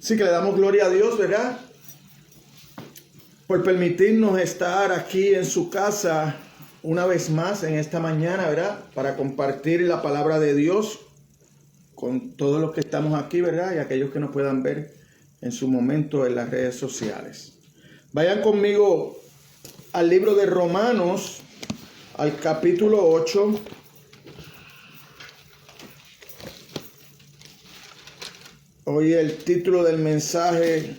Sí que le damos gloria a Dios, ¿verdad? Por permitirnos estar aquí en su casa una vez más en esta mañana, ¿verdad? Para compartir la palabra de Dios con todos los que estamos aquí, ¿verdad? Y aquellos que nos puedan ver en su momento en las redes sociales. Vayan conmigo al libro de Romanos, al capítulo 8. Hoy el título del mensaje: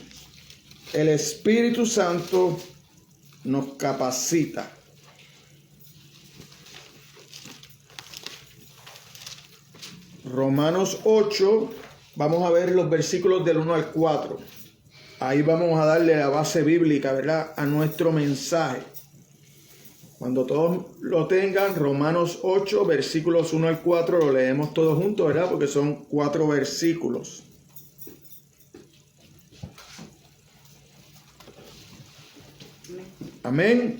el Espíritu Santo nos capacita. Romanos 8, vamos a ver los versículos del 1 al 4. Ahí vamos a darle la base bíblica, ¿verdad?, a nuestro mensaje. Cuando todos lo tengan, Romanos 8, versículos 1 al 4, lo leemos todos juntos, ¿verdad?, porque son 4 versículos. Amén.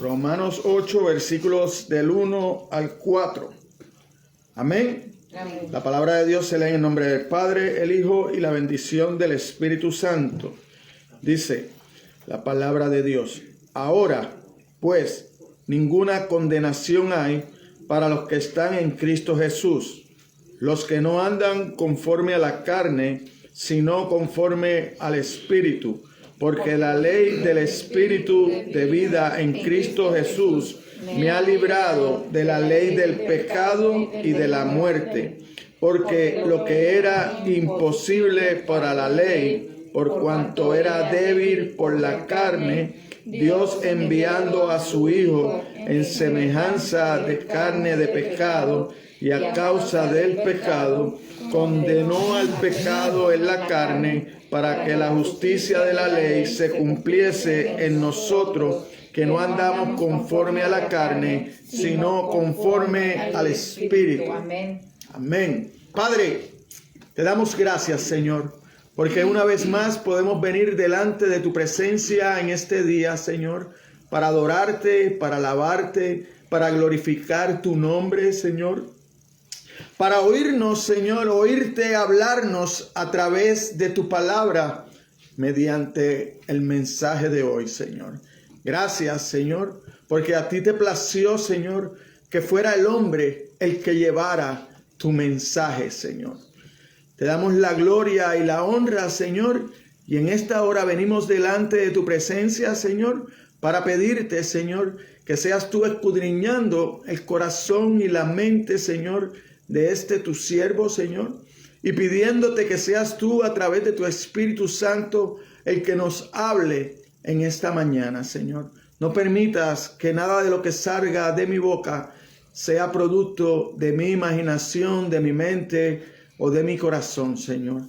Romanos 8, versículos del 1 al 4. Amén. Amén. La palabra de Dios se lee en el nombre del Padre, el Hijo y la bendición del Espíritu Santo. Dice la palabra de Dios: ahora, pues, ninguna condenación hay para los que están en Cristo Jesús, los que no andan conforme a la carne, sino conforme al Espíritu, porque la ley del Espíritu de vida en Cristo Jesús me ha librado de la ley del pecado y de la muerte, porque lo que era imposible para la ley, por cuanto era débil por la carne, Dios, enviando a su Hijo en semejanza de carne de pecado, y a causa del pecado, condenó al pecado en la carne, para que la justicia de la ley se cumpliese en nosotros, que no andamos conforme a la carne, sino conforme al Espíritu. Amén. Amén. Padre, te damos gracias, Señor, porque una vez más podemos venir delante de tu presencia en este día, Señor, para adorarte, para alabarte, para glorificar tu nombre, Señor. Para oírnos, Señor, oírte hablarnos a través de tu palabra mediante el mensaje de hoy, Señor. Gracias, Señor, porque a ti te plació, Señor, que fuera el hombre el que llevara tu mensaje, Señor. Te damos la gloria y la honra, Señor, y en esta hora venimos delante de tu presencia, Señor, para pedirte, Señor, que seas tú escudriñando el corazón y la mente, Señor, de tu siervo, Señor, y pidiéndote que seas tú a través de tu Espíritu Santo el que nos hable en esta mañana, Señor. No permitas que nada de lo que salga de mi boca sea producto de mi imaginación, de mi mente o de mi corazón, Señor.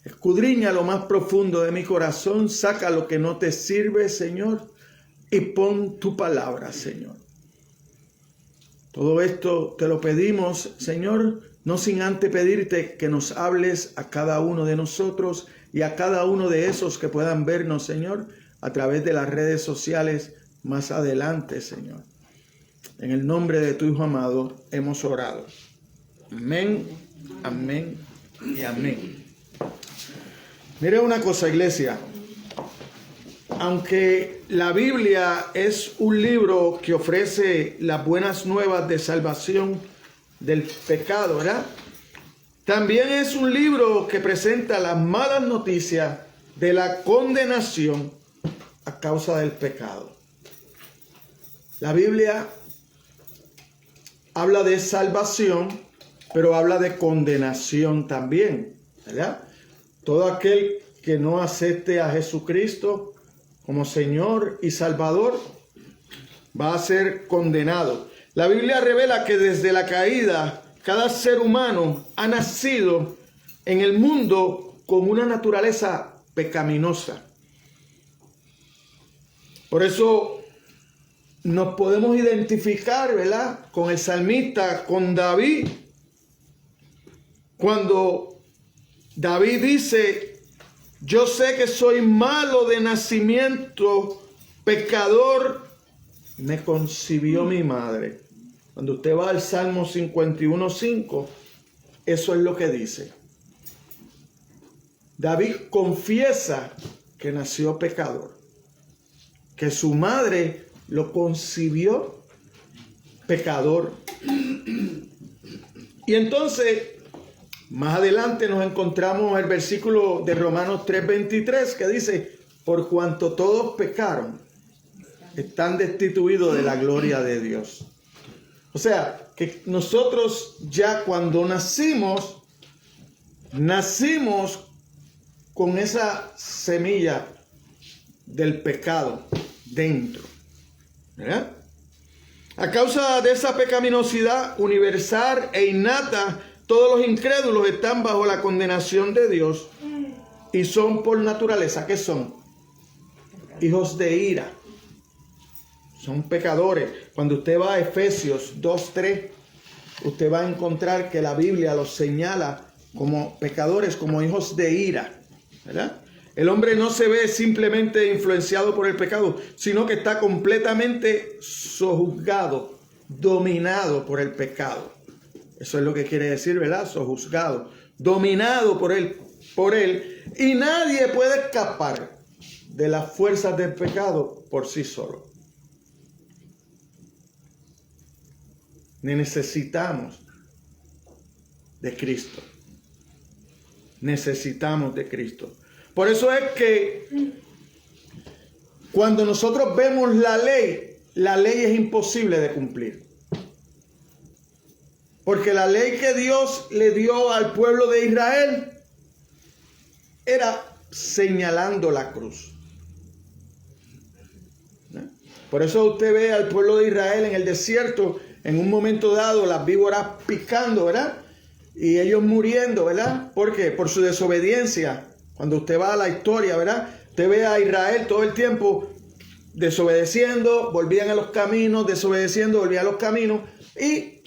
Escudriña lo más profundo de mi corazón, saca lo que no te sirve, Señor, y pon tu palabra, Señor. Todo esto te lo pedimos, Señor, no sin antes pedirte que nos hables a cada uno de nosotros y a cada uno de esos que puedan vernos, Señor, a través de las redes sociales más adelante, Señor. En el nombre de tu Hijo amado hemos orado. Amén, amén y amén. Mire una cosa, iglesia. Aunque la Biblia es un libro que ofrece las buenas nuevas de salvación del pecado, ¿verdad?, también es un libro que presenta las malas noticias de la condenación a causa del pecado. La Biblia habla de salvación, pero habla de condenación también, ¿verdad? Todo aquel que no acepte a Jesucristo como Señor y Salvador va a ser condenado. La Biblia revela que desde la caída, cada ser humano ha nacido en el mundo con una naturaleza pecaminosa. Por eso nos podemos identificar, ¿verdad?, con el salmista, con David, cuando David dice: yo sé que soy malo de nacimiento, pecador me concibió mi madre. Cuando usted va al Salmo 51:5, eso es lo que dice. David confiesa que nació pecador, que su madre lo concibió pecador. Y entonces, más adelante nos encontramos el versículo de Romanos 3:23 que dice, por cuanto todos pecaron, están destituidos de la gloria de Dios. O sea, que nosotros ya cuando nacimos con esa semilla del pecado dentro, ¿verdad? A causa de esa pecaminosidad universal e innata, todos los incrédulos están bajo la condenación de Dios y son por naturaleza, ¿qué son? Hijos de ira. Son pecadores. Cuando usted va a Efesios 2:3, usted va a encontrar que la Biblia los señala como pecadores, como hijos de ira, ¿verdad? El hombre no se ve simplemente influenciado por el pecado, sino que está completamente sojuzgado, dominado por el pecado. Eso es lo que quiere decir, ¿verdad? Sojuzgado, dominado por él, y nadie puede escapar de las fuerzas del pecado por sí solo. Necesitamos de Cristo. Necesitamos de Cristo. Por eso es que cuando nosotros vemos la ley es imposible de cumplir. Porque la ley que Dios le dio al pueblo de Israel era señalando la cruz. Por eso usted ve al pueblo de Israel en el desierto, en un momento dado, las víboras picando, ¿verdad? Y ellos muriendo, ¿verdad? ¿Por qué? Por su desobediencia. Cuando usted va a la historia, ¿verdad? Usted ve a Israel todo el tiempo desobedeciendo, volvían a los caminos, desobedeciendo, volvían a los caminos. Y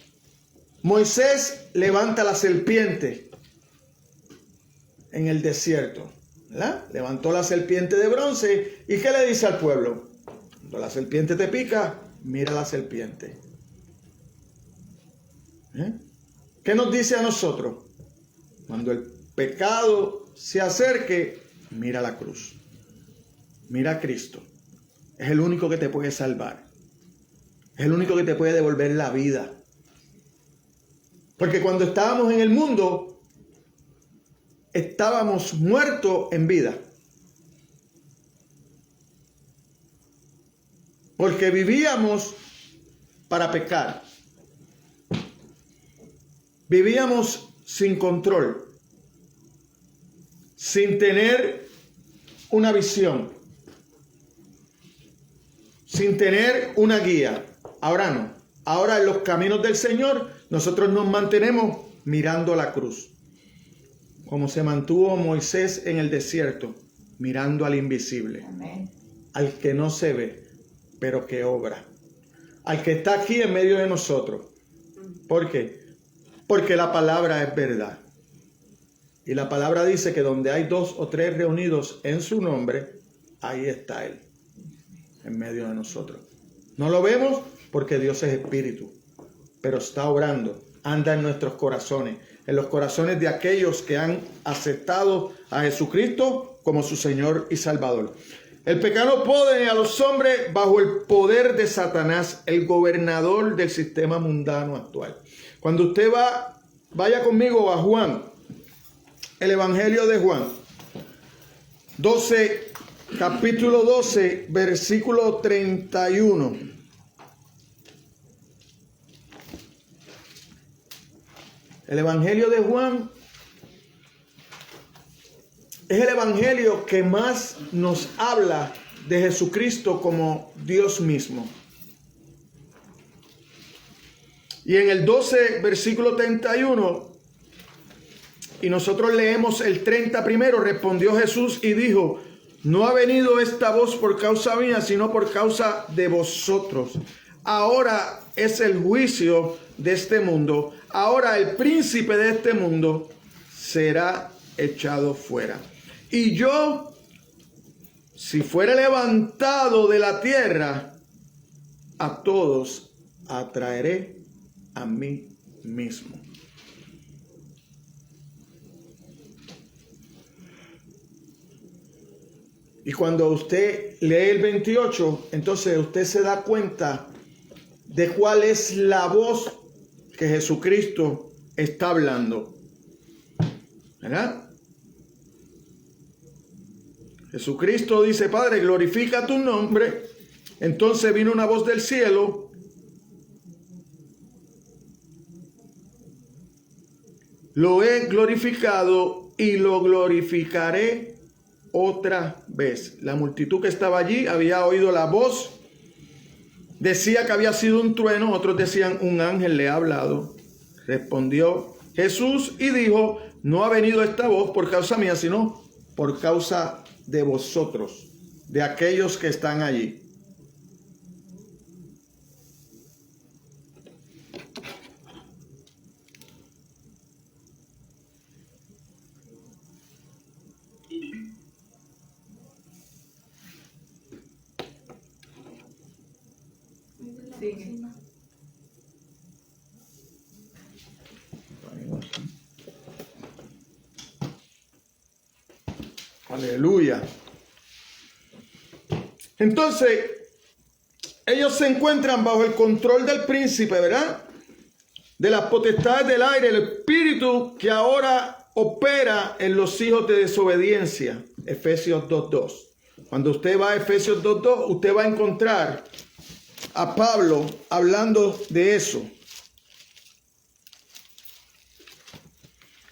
Moisés levanta la serpiente en el desierto, ¿verdad? Levantó la serpiente de bronce. ¿Y qué le dice al pueblo? Cuando la serpiente te pica, mira la serpiente. ¿Qué nos dice a nosotros? Cuando el pecado se acerque, mira la cruz. Mira a Cristo. Es el único que te puede salvar. Es el único que te puede devolver la vida. Porque cuando estábamos en el mundo, estábamos muertos en vida. Porque vivíamos para pecar. Vivíamos sin control, sin tener una visión, sin tener una guía. Ahora no. Ahora en los caminos del Señor nosotros nos mantenemos mirando la cruz. Como se mantuvo Moisés en el desierto, mirando al invisible. Amén. Al que no se ve, pero que obra. Al que está aquí en medio de nosotros. ¿Por qué? Porque la palabra es verdad. Y la palabra dice que donde hay 2 o 3 reunidos en su nombre, ahí está Él, en medio de nosotros. No lo vemos porque Dios es espíritu, pero está obrando, anda en nuestros corazones, en los corazones de aquellos que han aceptado a Jesucristo como su Señor y Salvador. El pecado pone a los hombres bajo el poder de Satanás, el gobernador del sistema mundano actual. Cuando usted vaya conmigo a Juan, el Evangelio de Juan, capítulo 12, versículo 31. El Evangelio de Juan es el Evangelio que más nos habla de Jesucristo como Dios mismo. Y en el 12, versículo 31, y nosotros leemos el 30 primero, respondió Jesús y dijo, no ha venido esta voz por causa mía, sino por causa de vosotros. Ahora es el juicio de este mundo. Ahora el príncipe de este mundo será echado fuera. Y yo, si fuera levantado de la tierra, a todos atraeré a mí mismo. Y cuando usted lee el 28, entonces usted se da cuenta de cuál es la voz que Jesucristo está hablando. ¿Verdad? Jesucristo dice, Padre, glorifica tu nombre. Entonces vino una voz del cielo. Lo he glorificado y lo glorificaré otra vez. La multitud que estaba allí había oído la voz. Decía que había sido un trueno. Otros decían, un ángel le ha hablado. Respondió Jesús y dijo, no ha venido esta voz por causa mía, sino por causa de vosotros, de aquellos que están allí. Aleluya. Entonces, ellos se encuentran bajo el control del príncipe, ¿verdad? De las potestades del aire, el espíritu que ahora opera en los hijos de desobediencia. Efesios 2:2. Cuando usted va a Efesios 2:2, usted va a encontrar a Pablo hablando de eso.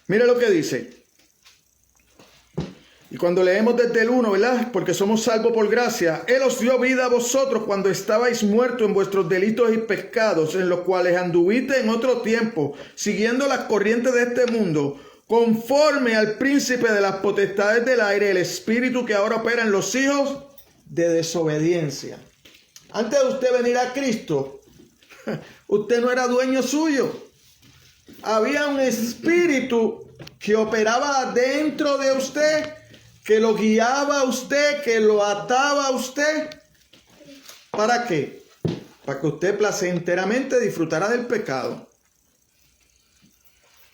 Mira lo que dice. Y cuando leemos desde el 1, ¿verdad? Porque somos salvos por gracia. Él os dio vida a vosotros cuando estabais muertos en vuestros delitos y pecados, en los cuales anduviste en otro tiempo, siguiendo las corrientes de este mundo, conforme al príncipe de las potestades del aire, el espíritu que ahora opera en los hijos de desobediencia. Antes de usted venir a Cristo, usted no era dueño suyo. Había un espíritu que operaba dentro de usted, que lo guiaba a usted, que lo ataba a usted. ¿Para qué? Para que usted placenteramente disfrutara del pecado.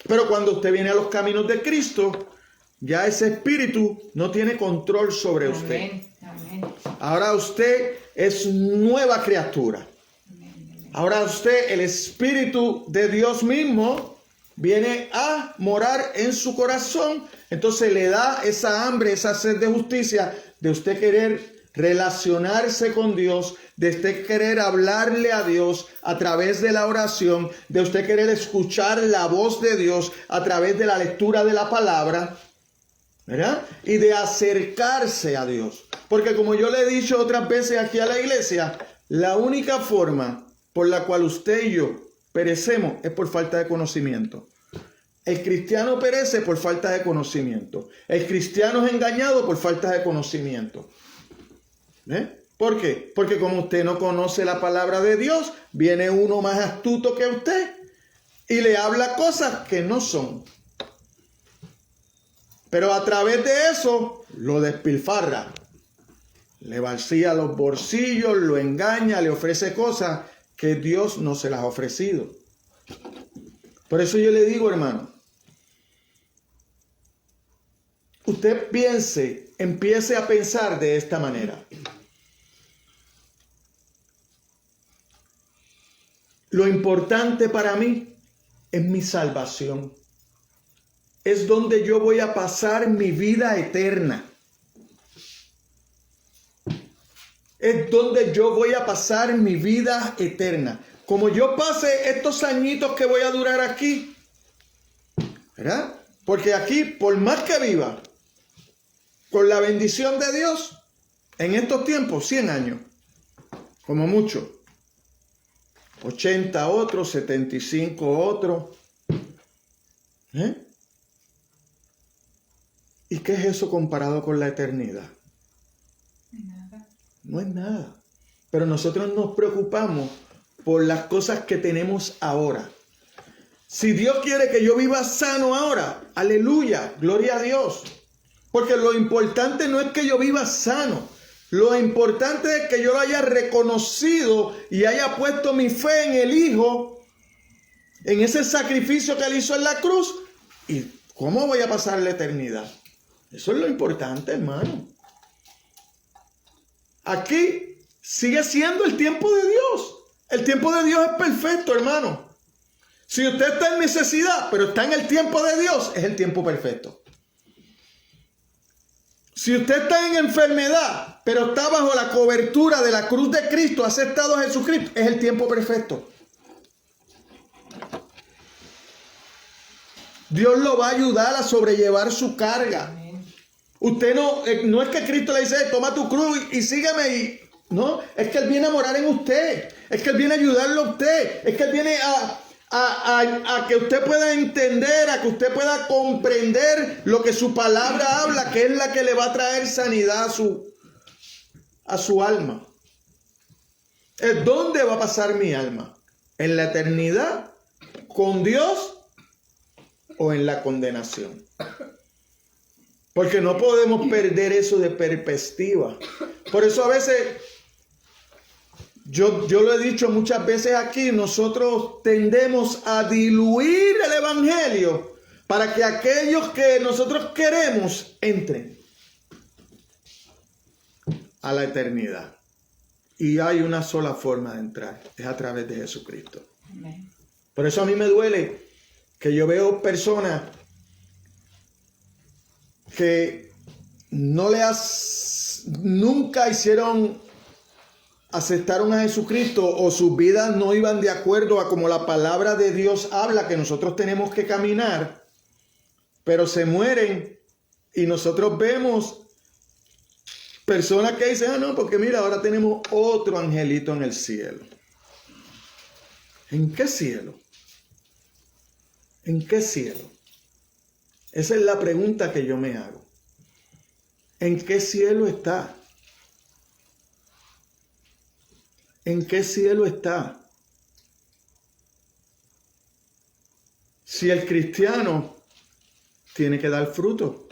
Pero cuando usted viene a los caminos de Cristo, ya ese espíritu no tiene control sobre usted. Amén. Ahora usted es nueva criatura. Ahora usted, el Espíritu de Dios mismo, viene a morar en su corazón. Entonces le da esa hambre, esa sed de justicia, de usted querer relacionarse con Dios, de usted querer hablarle a Dios a través de la oración, de usted querer escuchar la voz de Dios a través de la lectura de la palabra, ¿verdad? Y de acercarse a Dios. Porque como yo le he dicho otras veces aquí a la iglesia, la única forma por la cual usted y yo perecemos es por falta de conocimiento. El cristiano perece por falta de conocimiento. El cristiano es engañado por falta de conocimiento. ¿Por qué? Porque como usted no conoce la palabra de Dios, viene uno más astuto que usted y le habla cosas que no son. Pero a través de eso lo despilfarra. Le vacía los bolsillos, lo engaña, le ofrece cosas que Dios no se las ha ofrecido. Por eso yo le digo, hermano, usted empiece a pensar de esta manera. Lo importante para mí es mi salvación. Es donde yo voy a pasar mi vida eterna. Es donde yo voy a pasar mi vida eterna. Como yo pase estos añitos que voy a durar aquí, ¿verdad? Porque aquí, por más que viva, con la bendición de Dios, en estos tiempos, 100 años, como mucho. 80 otros, 75 otros. ¿Y qué es eso comparado con la eternidad? Nada. No es nada. Pero nosotros nos preocupamos por las cosas que tenemos ahora. Si Dios quiere que yo viva sano ahora, aleluya, gloria a Dios. Porque lo importante no es que yo viva sano. Lo importante es que yo lo haya reconocido y haya puesto mi fe en el Hijo, en ese sacrificio que Él hizo en la cruz. ¿Y cómo voy a pasar la eternidad? Eso es lo importante, hermano. aquí sigue siendo el tiempo de Dios. El tiempo de Dios es perfecto, hermano. Si usted está en necesidad, pero está en el tiempo de Dios, es el tiempo perfecto. Si usted está en enfermedad, pero está bajo la cobertura de la cruz de Cristo, ha aceptado a Jesucristo, es el tiempo perfecto. Dios lo va a ayudar a sobrellevar su carga. Usted no es que Cristo le dice, toma tu cruz y sígueme. No, es que Él viene a morar en usted. Es que Él viene a ayudarlo a usted. Es que Él viene a que usted pueda entender, a que usted pueda comprender lo que su palabra habla, que es la que le va a traer sanidad a su alma. ¿Dónde va a pasar mi alma? ¿En la eternidad con Dios o en la condenación? Porque no podemos perder eso de perspectiva. Por eso a veces, yo lo he dicho muchas veces aquí, nosotros tendemos a diluir el evangelio para que aquellos que nosotros queremos entren a la eternidad. Y hay una sola forma de entrar, es a través de Jesucristo. Amén. Por eso a mí me duele que yo veo personas que nunca aceptaron a Jesucristo, o sus vidas no iban de acuerdo a como la palabra de Dios habla que nosotros tenemos que caminar, pero se mueren y nosotros vemos personas que dicen, no, porque mira, ahora tenemos otro angelito en el cielo. ¿En qué cielo? ¿En qué cielo? Esa es la pregunta que yo me hago. ¿En qué cielo está? ¿En qué cielo está? Si el cristiano tiene que dar fruto.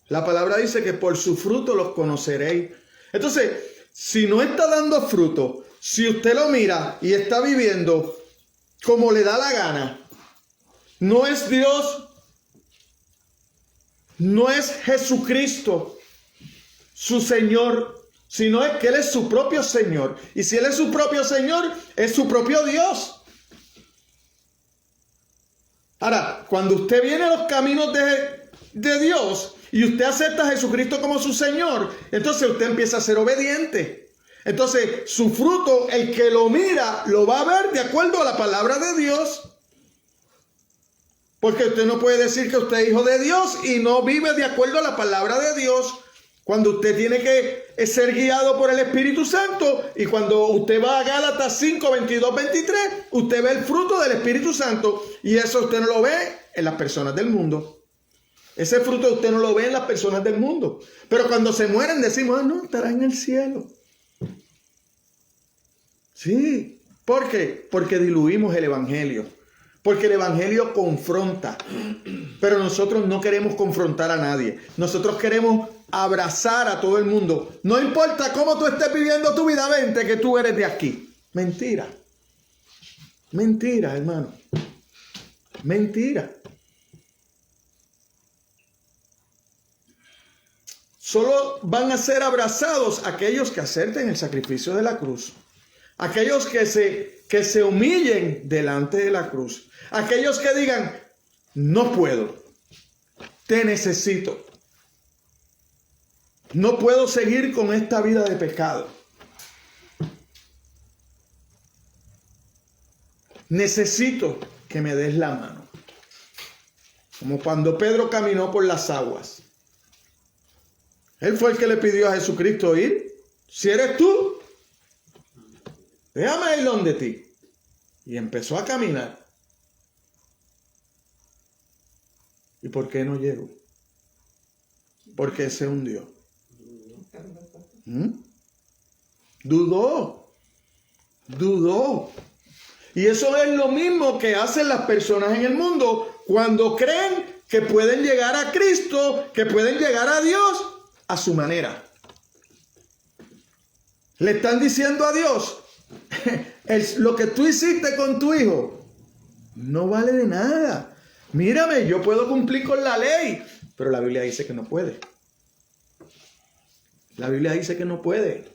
La palabra dice que por su fruto los conoceréis. Entonces, si no está dando fruto, si usted lo mira y está viviendo como le da la gana, no es Dios, no es Jesucristo su Señor, sino es que Él es su propio Señor. Y si Él es su propio Señor, es su propio Dios. Ahora, cuando usted viene a los caminos de Dios y usted acepta a Jesucristo como su Señor, entonces usted empieza a ser obediente. Entonces, su fruto, el que lo mira, lo va a ver de acuerdo a la palabra de Dios. Porque usted no puede decir que usted es hijo de Dios y no vive de acuerdo a la palabra de Dios. Cuando usted tiene que ser guiado por el Espíritu Santo, y cuando usted va a Gálatas 5, 22, 23, usted ve el fruto del Espíritu Santo, y eso usted no lo ve en las personas del mundo. Ese fruto usted no lo ve en las personas del mundo. Pero cuando se mueren decimos, no, estará en el cielo. Sí, ¿por qué? Porque diluimos el evangelio. Porque el evangelio confronta. Pero nosotros no queremos confrontar a nadie. Nosotros queremos abrazar a todo el mundo. No importa cómo tú estés viviendo tu vida, vente que tú eres de aquí. Mentira. Mentira, hermano. Mentira. Solo van a ser abrazados aquellos que acepten el sacrificio de la cruz. Aquellos que se humillen delante de la cruz. Aquellos que digan, no puedo, te necesito. No puedo seguir con esta vida de pecado. Necesito que me des la mano. Como cuando Pedro caminó por las aguas. Él fue el que le pidió a Jesucristo ir. Si eres tú, déjame ir donde ti. Y empezó a caminar. ¿Y por qué no llegó? Porque se hundió. Dudó. Y eso es lo mismo que hacen las personas en el mundo cuando creen que pueden llegar a Cristo, que pueden llegar a Dios a su manera. Le están diciendo a Dios, lo que tú hiciste con tu hijo no vale de nada. Mírame, yo puedo cumplir con la ley, pero la Biblia dice que no puede. La Biblia dice que no puede.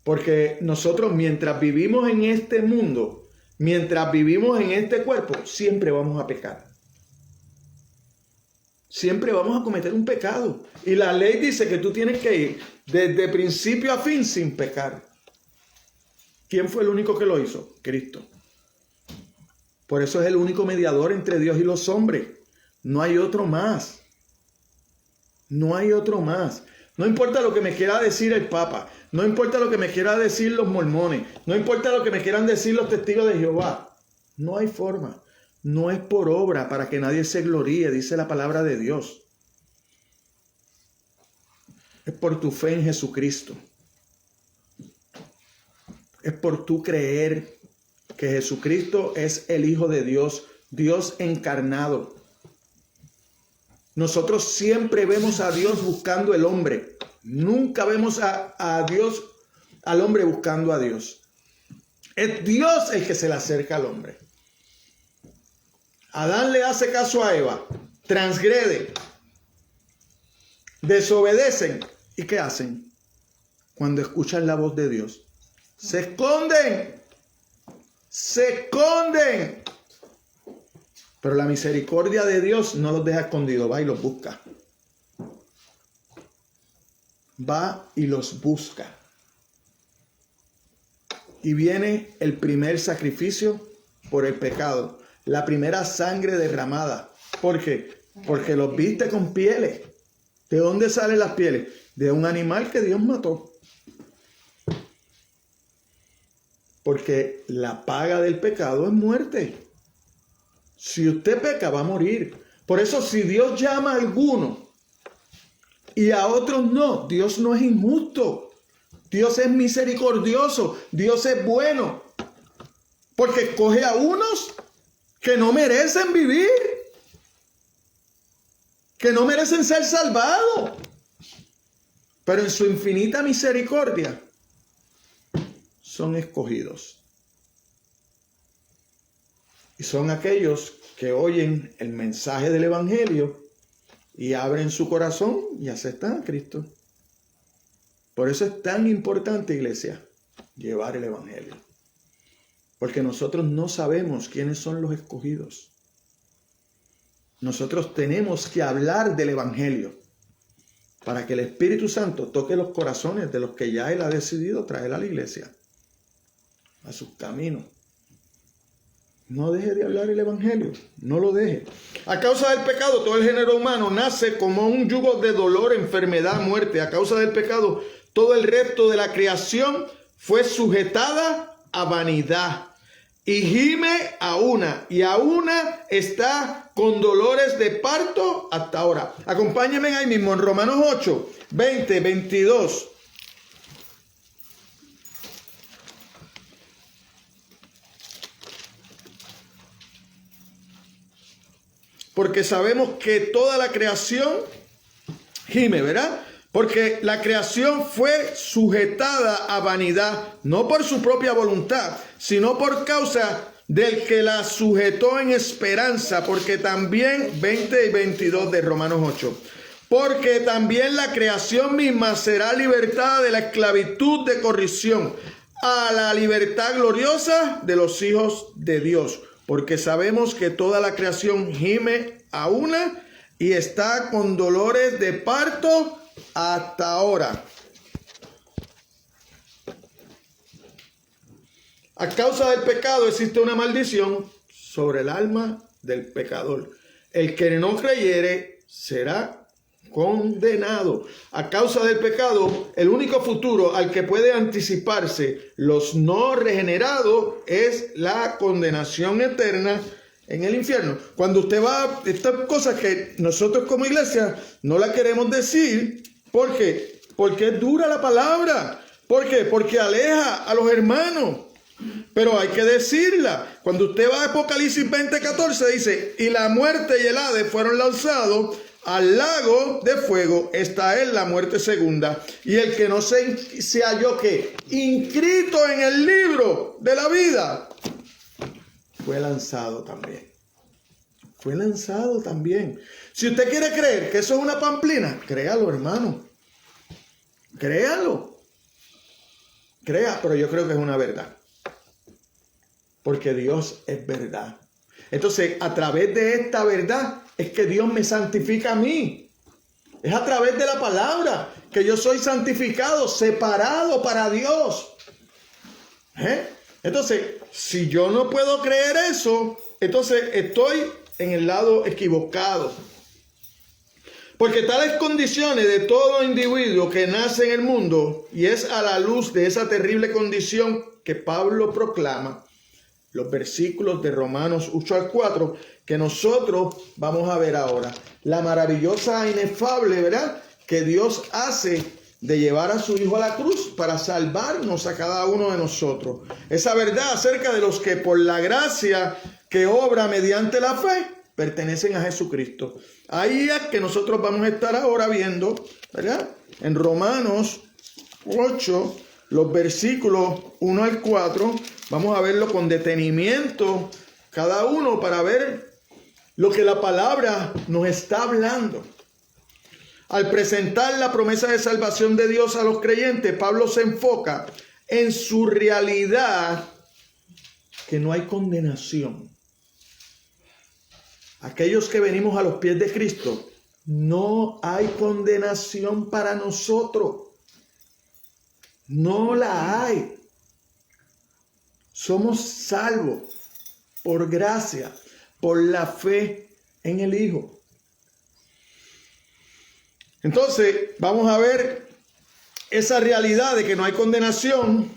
Porque nosotros mientras vivimos en este mundo, mientras vivimos en este cuerpo, siempre vamos a pecar. Siempre vamos a cometer un pecado. Y la ley dice que tú tienes que ir desde principio a fin sin pecar. ¿Quién fue el único que lo hizo? Cristo. Por eso es el único mediador entre Dios y los hombres. No hay otro más. No hay otro más. No importa lo que me quiera decir el Papa. No importa lo que me quiera decir los mormones. No importa lo que me quieran decir los testigos de Jehová. No hay forma. No es por obra para que nadie se gloríe, dice la palabra de Dios. Es por tu fe en Jesucristo. Es por tu creer que Jesucristo es el Hijo de Dios, Dios encarnado. Nosotros siempre vemos a Dios buscando el hombre. Nunca vemos a Dios, al hombre buscando a Dios. Es Dios el que se le acerca al hombre. Adán le hace caso a Eva, transgrede, desobedecen. ¿Y qué hacen? Cuando escuchan la voz de Dios, se esconden, se esconden. Pero la misericordia de Dios no los deja escondidos, va y los busca. Va y los busca. Y viene el primer sacrificio por el pecado. La primera sangre derramada. ¿Por qué? Porque los viste con pieles. ¿De dónde salen las pieles? De un animal que Dios mató. Porque la paga del pecado es muerte. Si usted peca, va a morir. Por eso, si Dios llama a alguno y a otros no, Dios no es injusto. Dios es misericordioso. Dios es bueno. Porque escoge a unos que no merecen vivir, que no merecen ser salvados, pero en su infinita misericordia son escogidos. Y son aquellos que oyen el mensaje del Evangelio y abren su corazón y aceptan a Cristo. Por eso es tan importante, iglesia, llevar el Evangelio. Porque nosotros no sabemos quiénes son los escogidos. Nosotros tenemos que hablar del Evangelio para que el Espíritu Santo toque los corazones de los que ya Él ha decidido traer a la iglesia, a sus caminos. No deje de hablar el Evangelio, no lo deje. A causa del pecado, todo el género humano nace como un yugo de dolor, enfermedad, muerte. A causa del pecado, todo el resto de la creación fue sujetada a vanidad. Y gime a una, y a una está con dolores de parto hasta ahora. Acompáñenme ahí mismo en Romanos 8, 20, 22. Porque sabemos que toda la creación gime, ¿verdad? Porque la creación fue sujetada a vanidad, no por su propia voluntad, sino por causa del que la sujetó en esperanza. Porque también, 20 y 22 de Romanos 8, porque también la creación misma será libertada de la esclavitud de corrupción a la libertad gloriosa de los hijos de Dios. Porque sabemos que toda la creación gime a una y está con dolores de parto hasta ahora. A causa del pecado existe una maldición sobre el alma del pecador. El que no creyere será condenado. A causa del pecado, el único futuro al que puede anticiparse los no regenerados es la condenación eterna en el infierno. Cuando usted va, estas cosas que nosotros como iglesia no la queremos decir, ¿por qué? Porque es dura la palabra. ¿Por qué? Porque aleja a los hermanos. Pero hay que decirla. Cuando usted va a Apocalipsis 20:14 dice, y la muerte y el Hades fueron lanzados al lago de fuego. Esta es la muerte segunda. Y el que no se halló que inscrito en el libro de la vida fue lanzado también. Fue lanzado también. Si usted quiere creer que eso es una pamplina, créalo, hermano. Créalo. crea, pero yo creo que es una verdad. Porque Dios es verdad. Entonces, a través de esta verdad es que Dios me santifica a mí. Es a través de la palabra que yo soy santificado, separado para Dios. Entonces, si yo no puedo creer eso, entonces estoy en el lado equivocado. Porque tales condiciones de todo individuo que nace en el mundo, y es a la luz de esa terrible condición que Pablo proclama, los versículos de Romanos 8 al 4, que nosotros vamos a ver ahora. La maravillosa, inefable, ¿verdad?, que Dios hace de llevar a su Hijo a la cruz para salvarnos a cada uno de nosotros. Esa verdad acerca de los que por la gracia que obra mediante la fe pertenecen a Jesucristo. Ahí es que nosotros vamos a estar ahora viendo, ¿verdad?, en Romanos 8, los versículos 1 al 4, vamos a verlo con detenimiento cada uno para ver lo que la palabra nos está hablando. Al presentar la promesa de salvación de Dios a los creyentes, Pablo se enfoca en su realidad, que no hay condenación. Aquellos que venimos a los pies de Cristo, no hay condenación para nosotros. No la hay. Somos salvos por gracia, por la fe en el Hijo. Entonces, vamos a ver esa realidad de que no hay condenación.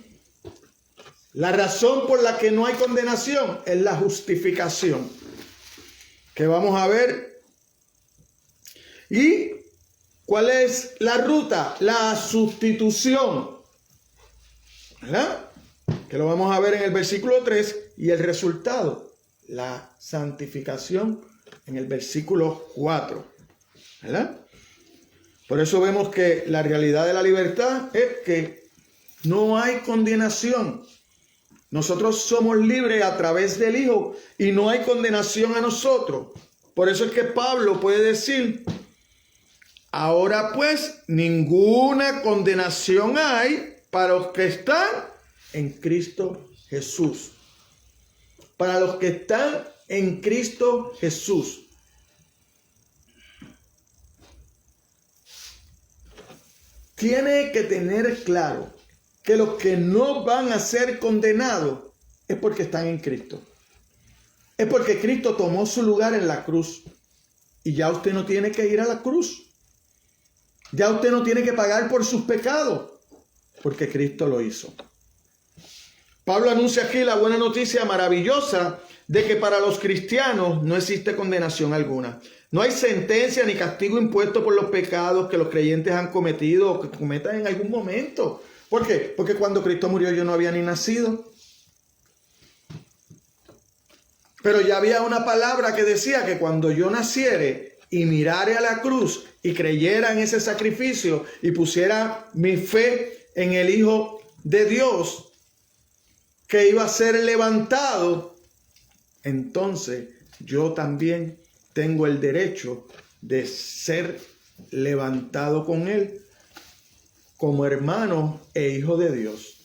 La razón por la que no hay condenación es la justificación, que vamos a ver. ¿Y cuál es la ruta? La sustitución, ¿verdad?, que lo vamos a ver en el versículo 3, y el resultado, la santificación, en el versículo 4, ¿verdad? Por eso vemos que la realidad de la libertad es que no hay condenación. Nosotros somos libres a través del Hijo y no hay condenación a nosotros. Por eso es que Pablo puede decir: ahora pues ninguna condenación hay para los que están en Cristo Jesús. Para los que están en Cristo Jesús. Tiene que tener claro que los que no van a ser condenados es porque están en Cristo. Es porque Cristo tomó su lugar en la cruz. Y ya usted no tiene que ir a la cruz. Ya usted no tiene que pagar por sus pecados, porque Cristo lo hizo. Pablo anuncia aquí la buena noticia maravillosa de que para los cristianos no existe condenación alguna. No hay sentencia ni castigo impuesto por los pecados que los creyentes han cometido o que cometan en algún momento. ¿Por qué? Porque cuando Cristo murió yo no había ni nacido. Pero ya había una palabra que decía que cuando yo naciere y mirare a la cruz y creyera en ese sacrificio y pusiera mi fe en el Hijo de Dios, que iba a ser levantado, entonces yo también tengo el derecho de ser levantado con Él como hermano e hijo de Dios.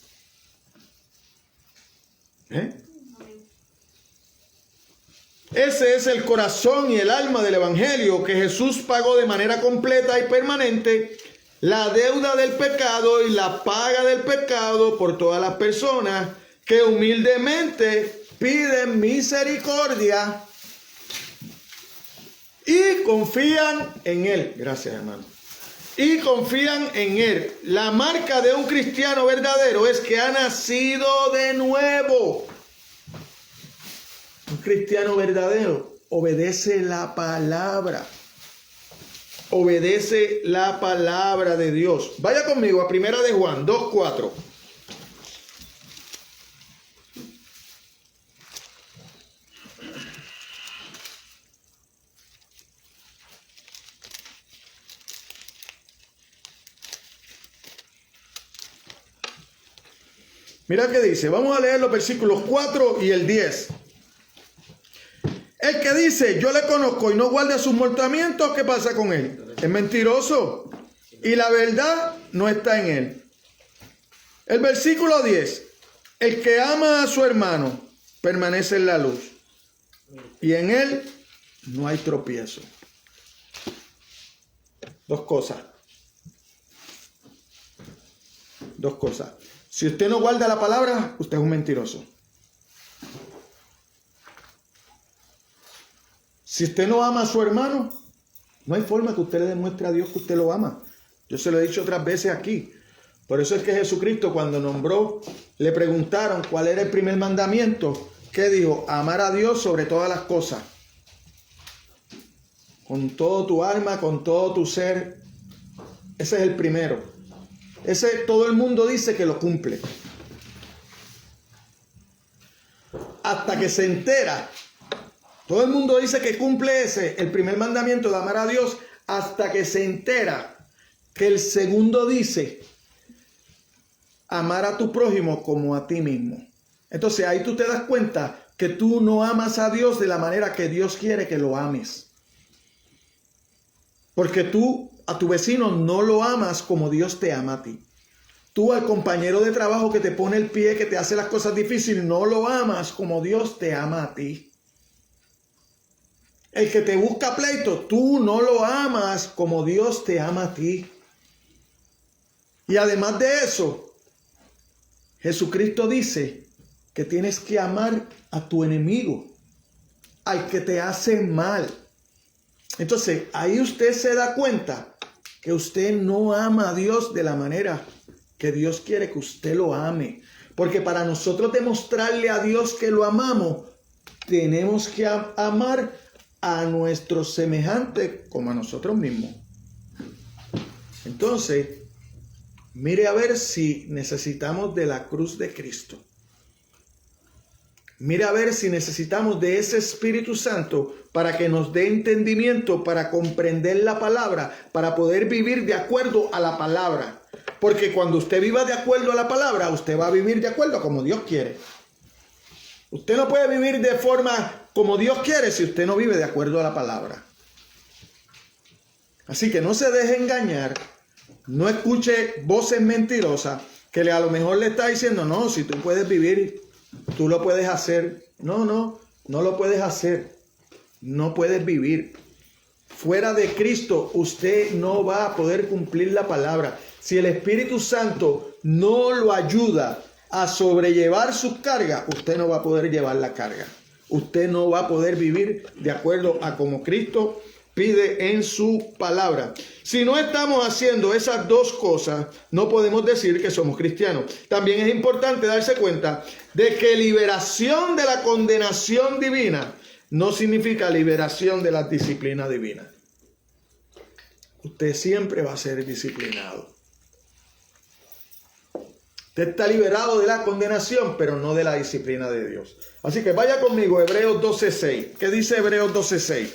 Ese es el corazón y el alma del Evangelio, que Jesús pagó de manera completa y permanente la deuda del pecado y la paga del pecado por todas las personas que humildemente piden misericordia y confían en Él. Gracias, hermano. Y confían en Él. La marca de un cristiano verdadero es que ha nacido de nuevo. Un cristiano verdadero obedece la palabra. Obedece la palabra de Dios. Vaya conmigo a 1 de Juan 2:4. Mira qué dice. Vamos a leer los versículos 4 y el 10. El que dice, yo le conozco y no guarda sus mandamientos, ¿qué pasa con él? Es mentiroso y la verdad no está en él. El versículo 10. El que ama a su hermano permanece en la luz, y en él no hay tropiezo. Dos cosas. Si usted no guarda la palabra, usted es un mentiroso. Si usted no ama a su hermano, no hay forma que usted le demuestre a Dios que usted lo ama. Yo se lo he dicho otras veces aquí. Por eso es que Jesucristo, cuando nombró, le preguntaron cuál era el primer mandamiento. ¿Qué dijo? Amar a Dios sobre todas las cosas. Con todo tu alma, con todo tu ser. Ese es el primero. Ese todo el mundo dice que lo cumple. Hasta que se entera. Todo el mundo dice que cumple el primer mandamiento de amar a Dios, hasta que se entera que el segundo dice amar a tu prójimo como a ti mismo. Entonces ahí tú te das cuenta que tú no amas a Dios de la manera que Dios quiere que lo ames. Porque tú a tu vecino no lo amas como Dios te ama a ti. Tú al compañero de trabajo que te pone el pie, que te hace las cosas difíciles, no lo amas como Dios te ama a ti. El que te busca pleito, tú no lo amas como Dios te ama a ti. Y además de eso, Jesucristo dice que tienes que amar a tu enemigo, al que te hace mal. Entonces, ahí usted se da cuenta que usted no ama a Dios de la manera que Dios quiere que usted lo ame. Porque para nosotros demostrarle a Dios que lo amamos, tenemos que amar a nuestros semejantes como a nosotros mismos. Entonces, mire a ver si necesitamos de la cruz de Cristo. Mire a ver si necesitamos de ese Espíritu Santo para que nos dé entendimiento, para comprender la palabra, para poder vivir de acuerdo a la palabra. Porque cuando usted viva de acuerdo a la palabra, usted va a vivir de acuerdo a como Dios quiere. Usted no puede vivir de forma como Dios quiere si usted no vive de acuerdo a la palabra. Así que no se deje engañar. No escuche voces mentirosas que a lo mejor le está diciendo, no, si tú puedes vivir, tú lo puedes hacer. No lo puedes hacer. No puedes vivir. Fuera de Cristo, usted no va a poder cumplir la palabra. Si el Espíritu Santo no lo ayuda a sobrellevar sus cargas, usted no va a poder llevar la carga. Usted no va a poder vivir de acuerdo a como Cristo pide en su palabra. Si no estamos haciendo esas dos cosas, no podemos decir que somos cristianos. También es importante darse cuenta de que liberación de la condenación divina no significa liberación de la disciplina divina. Usted siempre va a ser disciplinado. Usted está liberado de la condenación, pero no de la disciplina de Dios. Así que vaya conmigo, Hebreos 12:6. ¿Qué dice Hebreos 12:6?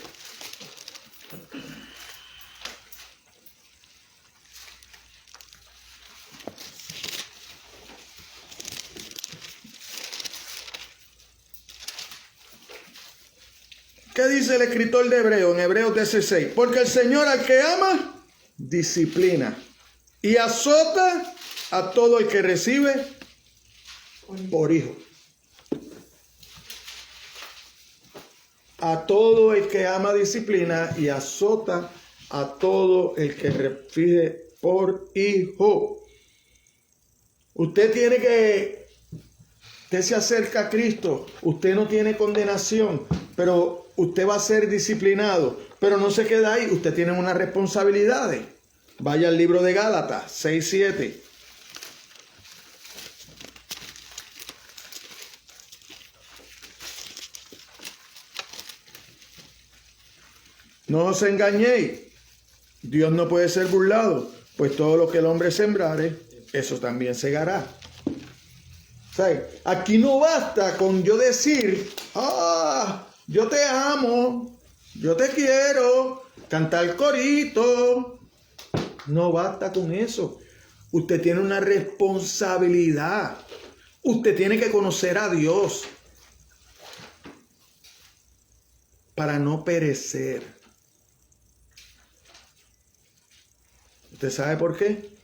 ¿Qué dice el escritor de Hebreos en Hebreos 12:6? Porque el Señor al que ama, disciplina y azota a todo el que recibe por hijo. A todo el que ama disciplina y azota a todo el que recibe por hijo. Usted se acerca a Cristo, usted no tiene condenación, pero usted va a ser disciplinado. Pero no se queda ahí, usted tiene unas responsabilidades. Vaya al libro de Gálatas 6:7. No os engañéis, Dios no puede ser burlado, pues todo lo que el hombre sembrare, eso también segará. O sea, aquí no basta con yo decir, yo te amo, yo te quiero, cantar corito. No basta con eso. Usted tiene una responsabilidad. Usted tiene que conocer a Dios para no perecer. ¿Usted sabe por qué?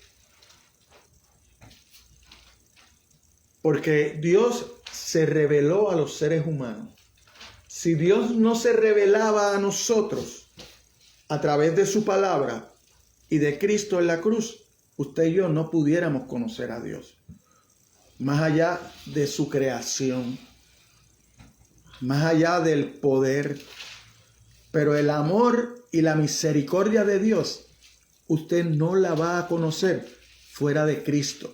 Porque Dios se reveló a los seres humanos. Si Dios no se revelaba a nosotros a través de su palabra y de Cristo en la cruz, usted y yo no pudiéramos conocer a Dios. Más allá de su creación, más allá del poder, pero el amor y la misericordia de Dios, usted no la va a conocer fuera de Cristo.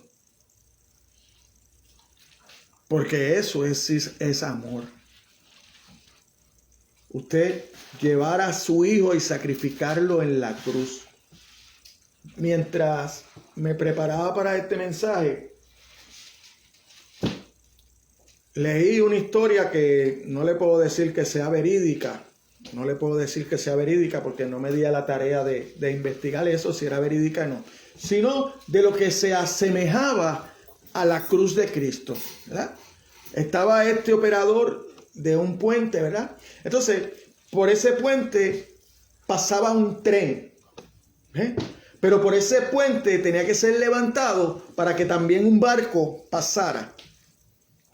Porque eso es amor. Usted llevar a su hijo y sacrificarlo en la cruz. Mientras me preparaba para este mensaje, leí una historia que no le puedo decir que sea verídica. No le puedo decir que sea verídica porque no me di a la tarea de investigar eso, si era verídica o no. Sino de lo que se asemejaba a la cruz de Cristo, ¿verdad? Estaba este operador de un puente, ¿verdad? Entonces, por ese puente pasaba un tren, ¿eh? Pero por ese puente tenía que ser levantado para que también un barco pasara.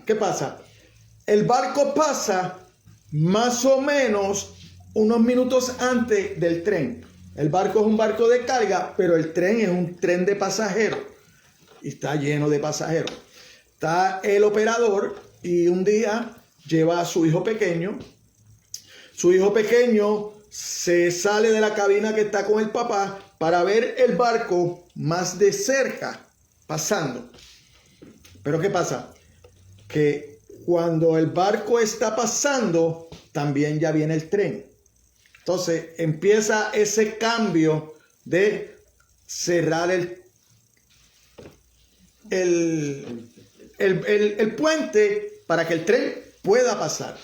¿Qué pasa? El barco pasa más o menos unos minutos antes del tren. El barco es un barco de carga, pero el tren es un tren de pasajeros. Y está lleno de pasajeros. Está el operador y un día lleva a su hijo pequeño. Su hijo pequeño se sale de la cabina que está con el papá para ver el barco más de cerca pasando. Pero ¿qué pasa? Que cuando el barco está pasando, también ya viene el tren. Entonces empieza ese cambio de cerrar el puente para que el tren pueda pasar.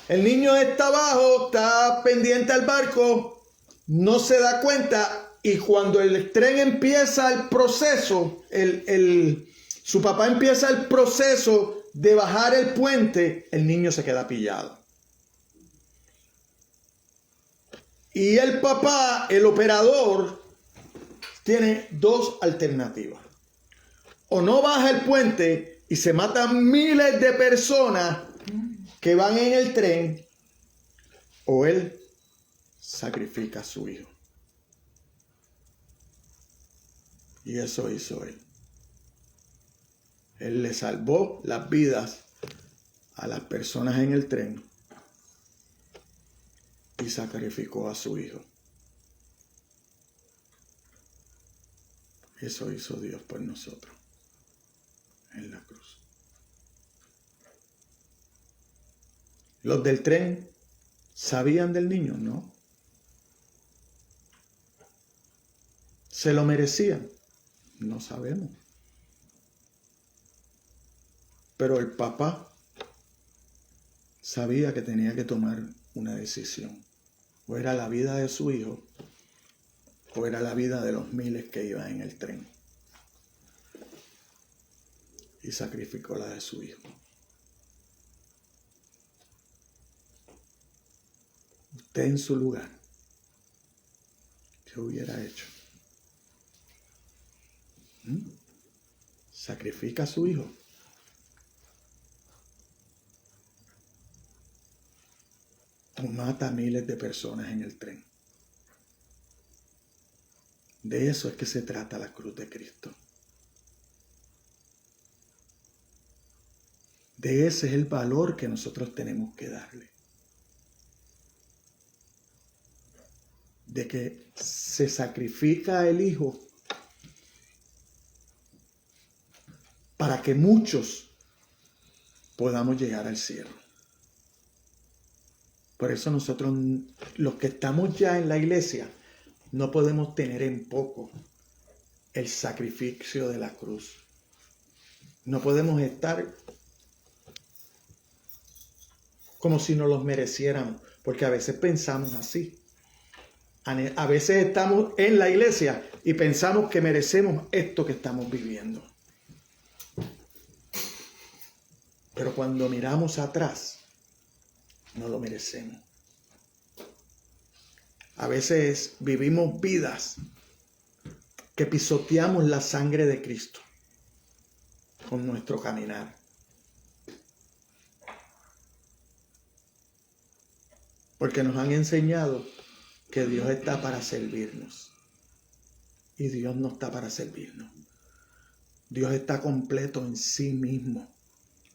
El niño está abajo, está pendiente al barco, no se da cuenta, y cuando el tren empieza el proceso, su papá empieza el proceso de bajar el puente, el niño se queda pillado. Y el papá, el operador, tiene dos alternativas. O no baja el puente y se matan miles de personas que van en el tren, o él sacrifica a su hijo. Y eso hizo él. Él le salvó las vidas a las personas en el tren y sacrificó a su hijo. Eso hizo Dios por nosotros en la cruz. ¿Los del tren sabían del niño? No. ¿Se lo merecían? No sabemos. Pero el papá sabía que tenía que tomar una decisión. O era la vida de su hijo, o era la vida de los miles que iban en el tren. Y sacrificó la de su hijo. Usted en su lugar, ¿qué hubiera hecho? ¿Sacrifica a su hijo? ¿O mata a miles de personas en el tren? De eso es que se trata la cruz de Cristo. De ese es el valor que nosotros tenemos que darle. De que se sacrifica el hijo para que muchos podamos llegar al cielo. Por eso nosotros, los que estamos ya en la iglesia, no podemos tener en poco el sacrificio de la cruz. No podemos estar como si nos los mereciéramos, porque a veces pensamos así. A veces estamos en la iglesia y pensamos que merecemos esto que estamos viviendo. Pero cuando miramos atrás, no lo merecemos. A veces vivimos vidas que pisoteamos la sangre de Cristo. con nuestro caminar. Porque nos han enseñado que Dios está para servirnos. Y Dios no está para servirnos. Dios está completo en sí mismo.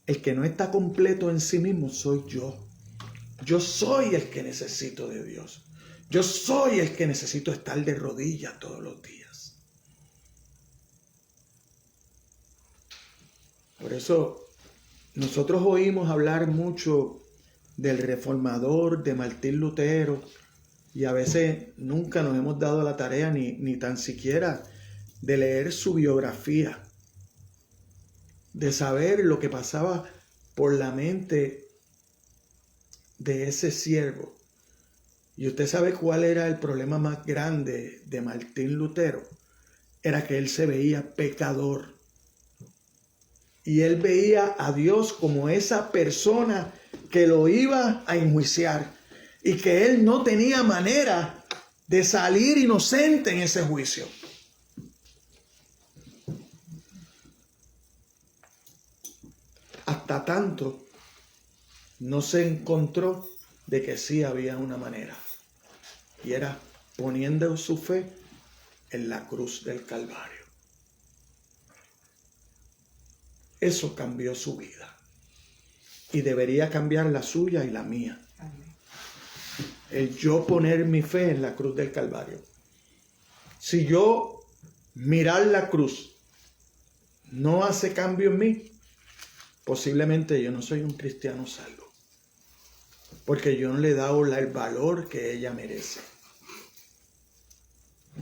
El que no está completo en sí mismo soy yo. Yo soy el que necesito de Dios. Yo soy el que necesito estar de rodillas todos los días. Por eso nosotros oímos hablar mucho del reformador, de Martín Lutero, y a veces nunca nos hemos dado la tarea ni tan siquiera de leer su biografía, de saber lo que pasaba por la mente de ese siervo. Y usted sabe cuál era el problema más grande de Martín Lutero. Era que él se veía pecador. Y él veía a Dios como esa persona que lo iba a enjuiciar. Y que él no tenía manera de salir inocente en ese juicio. Hasta tanto no se encontró de que sí había una manera. Y era poniendo su fe en la cruz del Calvario. Eso cambió su vida. Y debería cambiar la suya y la mía. El yo poner mi fe en la cruz del Calvario. Si yo mirar la cruz no hace cambio en mí, posiblemente yo no soy un cristiano salvo. Porque yo no le he dado el valor que ella merece.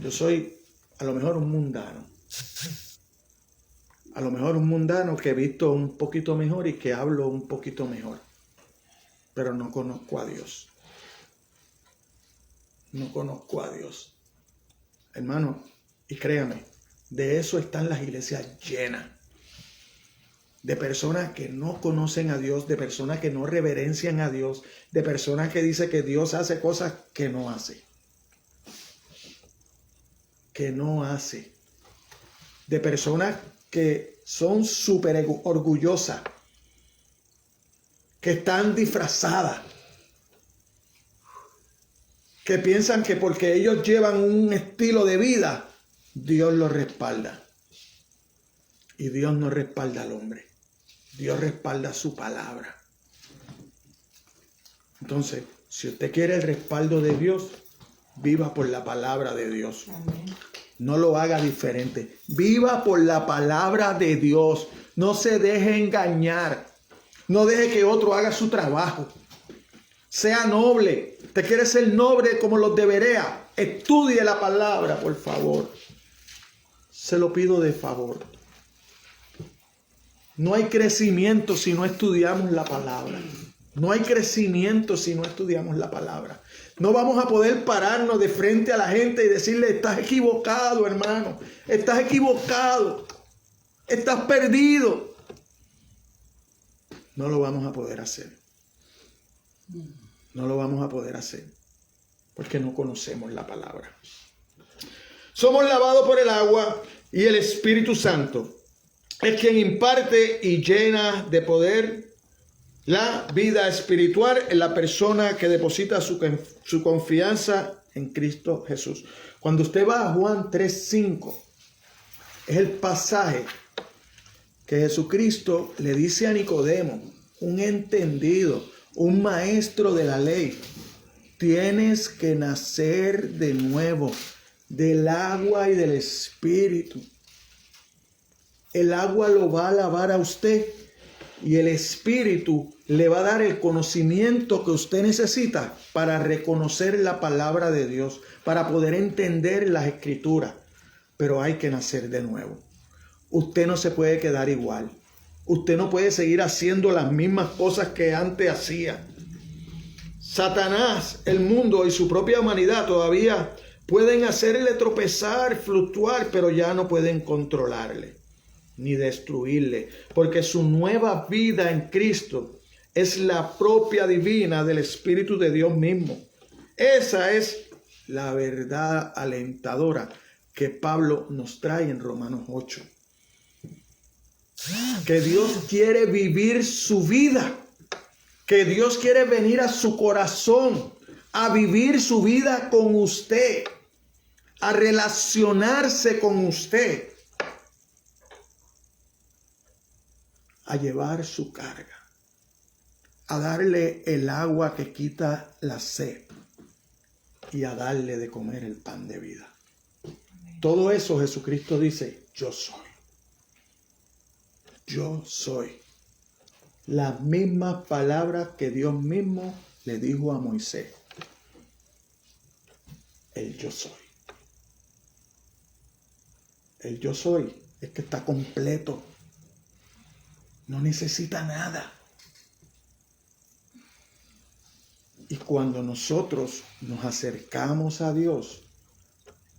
Yo soy a lo mejor un mundano. A lo mejor un mundano que he visto un poquito mejor y que hablo un poquito mejor. Pero no conozco a Dios. No conozco a Dios. Hermano, y créame, de eso están las iglesias llenas. De personas que no conocen a Dios, de personas que no reverencian a Dios, de personas que dicen que Dios hace cosas que no hace. Que no hace. De personas que son súper orgullosas, que están disfrazadas, que piensan que porque ellos llevan un estilo de vida, Dios los respalda. Y Dios no respalda al hombre. Dios respalda su palabra. Entonces, si usted quiere el respaldo de Dios, viva por la palabra de Dios. Amén. No lo haga diferente. Viva por la palabra de Dios. No se deje engañar. No deje que otro haga su trabajo. Sea noble. Usted quiere ser noble como los de Berea. Estudie la palabra, por favor. Se lo pido de favor. No hay crecimiento si no estudiamos la palabra. No hay crecimiento si no estudiamos la palabra. No vamos a poder pararnos de frente a la gente y decirle: estás equivocado, hermano. Estás equivocado. Estás perdido. No lo vamos a poder hacer. No lo vamos a poder hacer. Porque no conocemos la palabra. Somos lavados por el agua y el Espíritu Santo es quien imparte y llena de poder la vida espiritual en la persona que deposita su confianza en Cristo Jesús. Cuando usted va a Juan 3:5, es el pasaje que Jesucristo le dice a Nicodemo, un entendido, un maestro de la ley: tienes que nacer de nuevo, del agua y del Espíritu. El agua lo va a lavar a usted y el Espíritu le va a dar el conocimiento que usted necesita para reconocer la palabra de Dios, para poder entender las Escrituras. Pero hay que nacer de nuevo. Usted no se puede quedar igual. Usted no puede seguir haciendo las mismas cosas que antes hacía. Satanás, el mundo y su propia humanidad todavía pueden hacerle tropezar, fluctuar, pero ya no pueden controlarle ni destruirle, porque su nueva vida en Cristo es la propia divina del Espíritu de Dios mismo. Esa es la verdad alentadora que Pablo nos trae en Romanos 8. Que Dios quiere vivir su vida. Que Dios quiere venir a su corazón, a vivir su vida con usted, a relacionarse con usted, a llevar su carga, a darle el agua que quita la sed y a darle de comer el pan de vida. Todo eso Jesucristo dice, yo soy. Yo soy. Las mismas palabras que Dios mismo le dijo a Moisés. El yo soy. El yo soy es que está completo. No necesita nada. Y cuando nosotros nos acercamos a Dios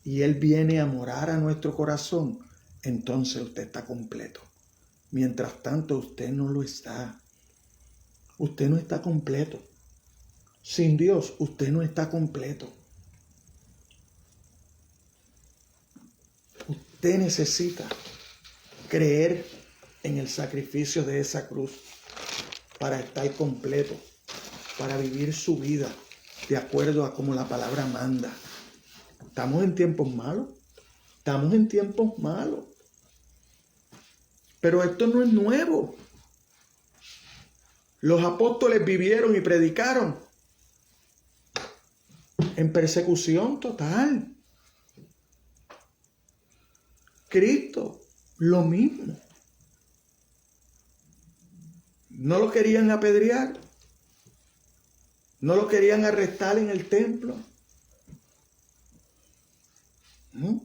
y Él viene a morar a nuestro corazón, entonces usted está completo. Mientras tanto, usted no lo está. Usted no está completo. Sin Dios, usted no está completo. Usted necesita creer en el sacrificio de esa cruz para estar completo, para vivir su vida de acuerdo a como la palabra manda. ¿Estamos en tiempos malos? Estamos en tiempos malos. Pero esto no es nuevo. Los apóstoles vivieron y predicaron en persecución total. Cristo, lo mismo. No lo querían apedrear. No lo querían arrestar en el templo. ¿No?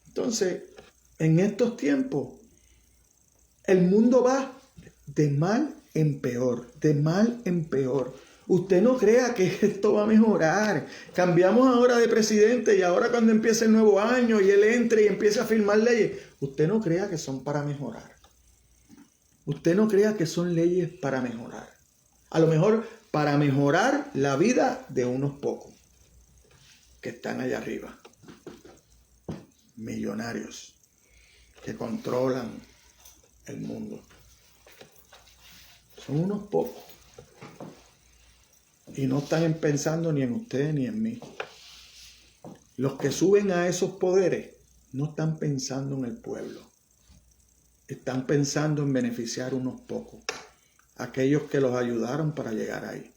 Entonces, en estos tiempos, el mundo va de mal en peor, de mal en peor. Usted no crea que esto va a mejorar. Cambiamos ahora de presidente y ahora cuando empiece el nuevo año y él entre y empiece a firmar leyes, usted no crea que son para mejorar. Usted no crea que son leyes para mejorar. A lo mejor para mejorar la vida de unos pocos que están allá arriba. Millonarios que controlan el mundo. Son unos pocos. Y no están pensando ni en ustedes ni en mí. Los que suben a esos poderes no están pensando en el pueblo. Están pensando en beneficiar unos pocos. Aquellos que los ayudaron para llegar ahí.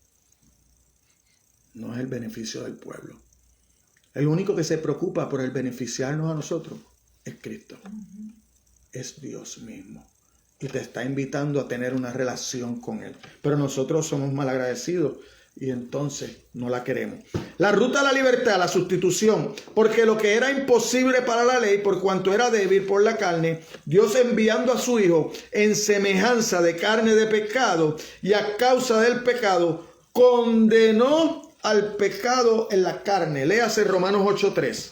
No es el beneficio del pueblo. El único que se preocupa por el beneficiarnos a nosotros es Cristo. Es Dios mismo. Y te está invitando a tener una relación con Él. Pero nosotros somos malagradecidos y entonces no la queremos. La ruta a la libertad, la sustitución. Porque lo que era imposible para la ley, por cuanto era débil por la carne, Dios enviando a su Hijo en semejanza de carne de pecado y a causa del pecado, condenó al pecado en la carne. Léase Romanos 8:3.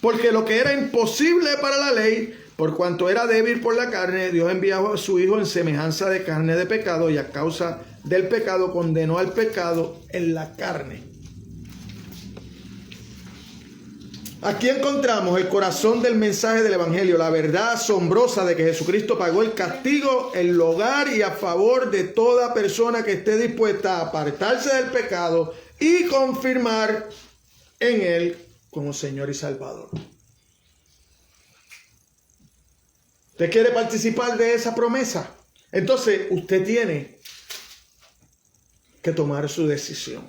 Porque lo que era imposible para la ley, por cuanto era débil por la carne, Dios envió a su Hijo en semejanza de carne de pecado y a causa del pecado condenó al pecado en la carne. Aquí encontramos el corazón del mensaje del Evangelio, la verdad asombrosa de que Jesucristo pagó el castigo en lugar y a favor de toda persona que esté dispuesta a apartarse del pecado y confirmar en Él como Señor y Salvador. ¿Usted quiere participar de esa promesa? Entonces usted tiene que tomar su decisión.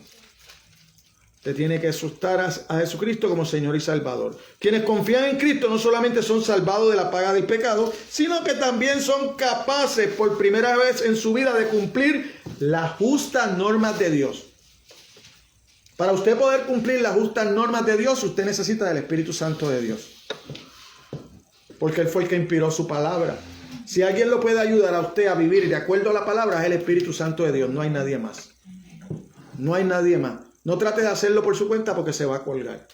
Usted tiene que aceptar a Jesucristo como Señor y Salvador. Quienes confían en Cristo no solamente son salvados de la paga del pecado, sino que también son capaces por primera vez en su vida de cumplir las justas normas de Dios. Para usted poder cumplir las justas normas de Dios, usted necesita del Espíritu Santo de Dios. Porque Él fue el que inspiró su palabra. Si alguien lo puede ayudar a usted a vivir de acuerdo a la palabra, es el Espíritu Santo de Dios. No hay nadie más. No hay nadie más. No trate de hacerlo por su cuenta porque se va a colgar.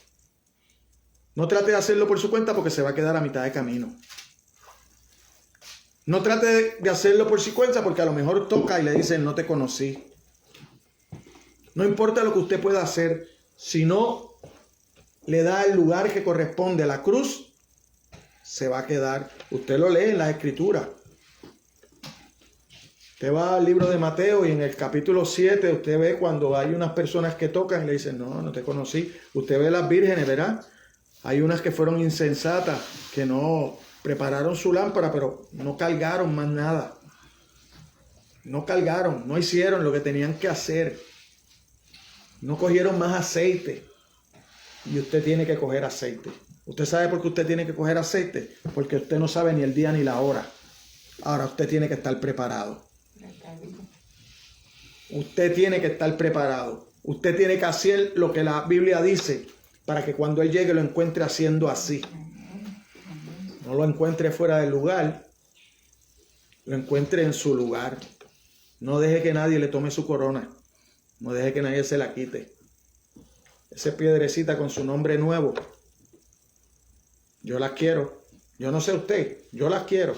No trate de hacerlo por su cuenta porque se va a quedar a mitad de camino. No trate de hacerlo por su cuenta porque a lo mejor toca y le dicen no te conocí. No importa lo que usted pueda hacer, si no le da el lugar que corresponde a la cruz, se va a quedar. Usted lo lee en las Escrituras. Usted va al libro de Mateo y en el capítulo 7 usted ve cuando hay unas personas que tocan y le dicen, no, no te conocí. Usted ve las vírgenes, ¿verdad? Hay unas que fueron insensatas, que no prepararon su lámpara, pero no cargaron más nada. No cargaron, no hicieron lo que tenían que hacer. No cogieron más aceite. Y usted tiene que coger aceite. ¿Usted sabe por qué usted tiene que coger aceite? Porque usted no sabe ni el día ni la hora. Ahora usted tiene que estar preparado. Usted tiene que estar preparado. Usted tiene que hacer lo que la Biblia dice para que cuando Él llegue lo encuentre haciendo así. No lo encuentre fuera del lugar. Lo encuentre en su lugar. No deje que nadie le tome su corona. No deje que nadie se la quite. Esa piedrecita con su nombre nuevo. Yo las quiero. Yo no sé usted. Yo las quiero.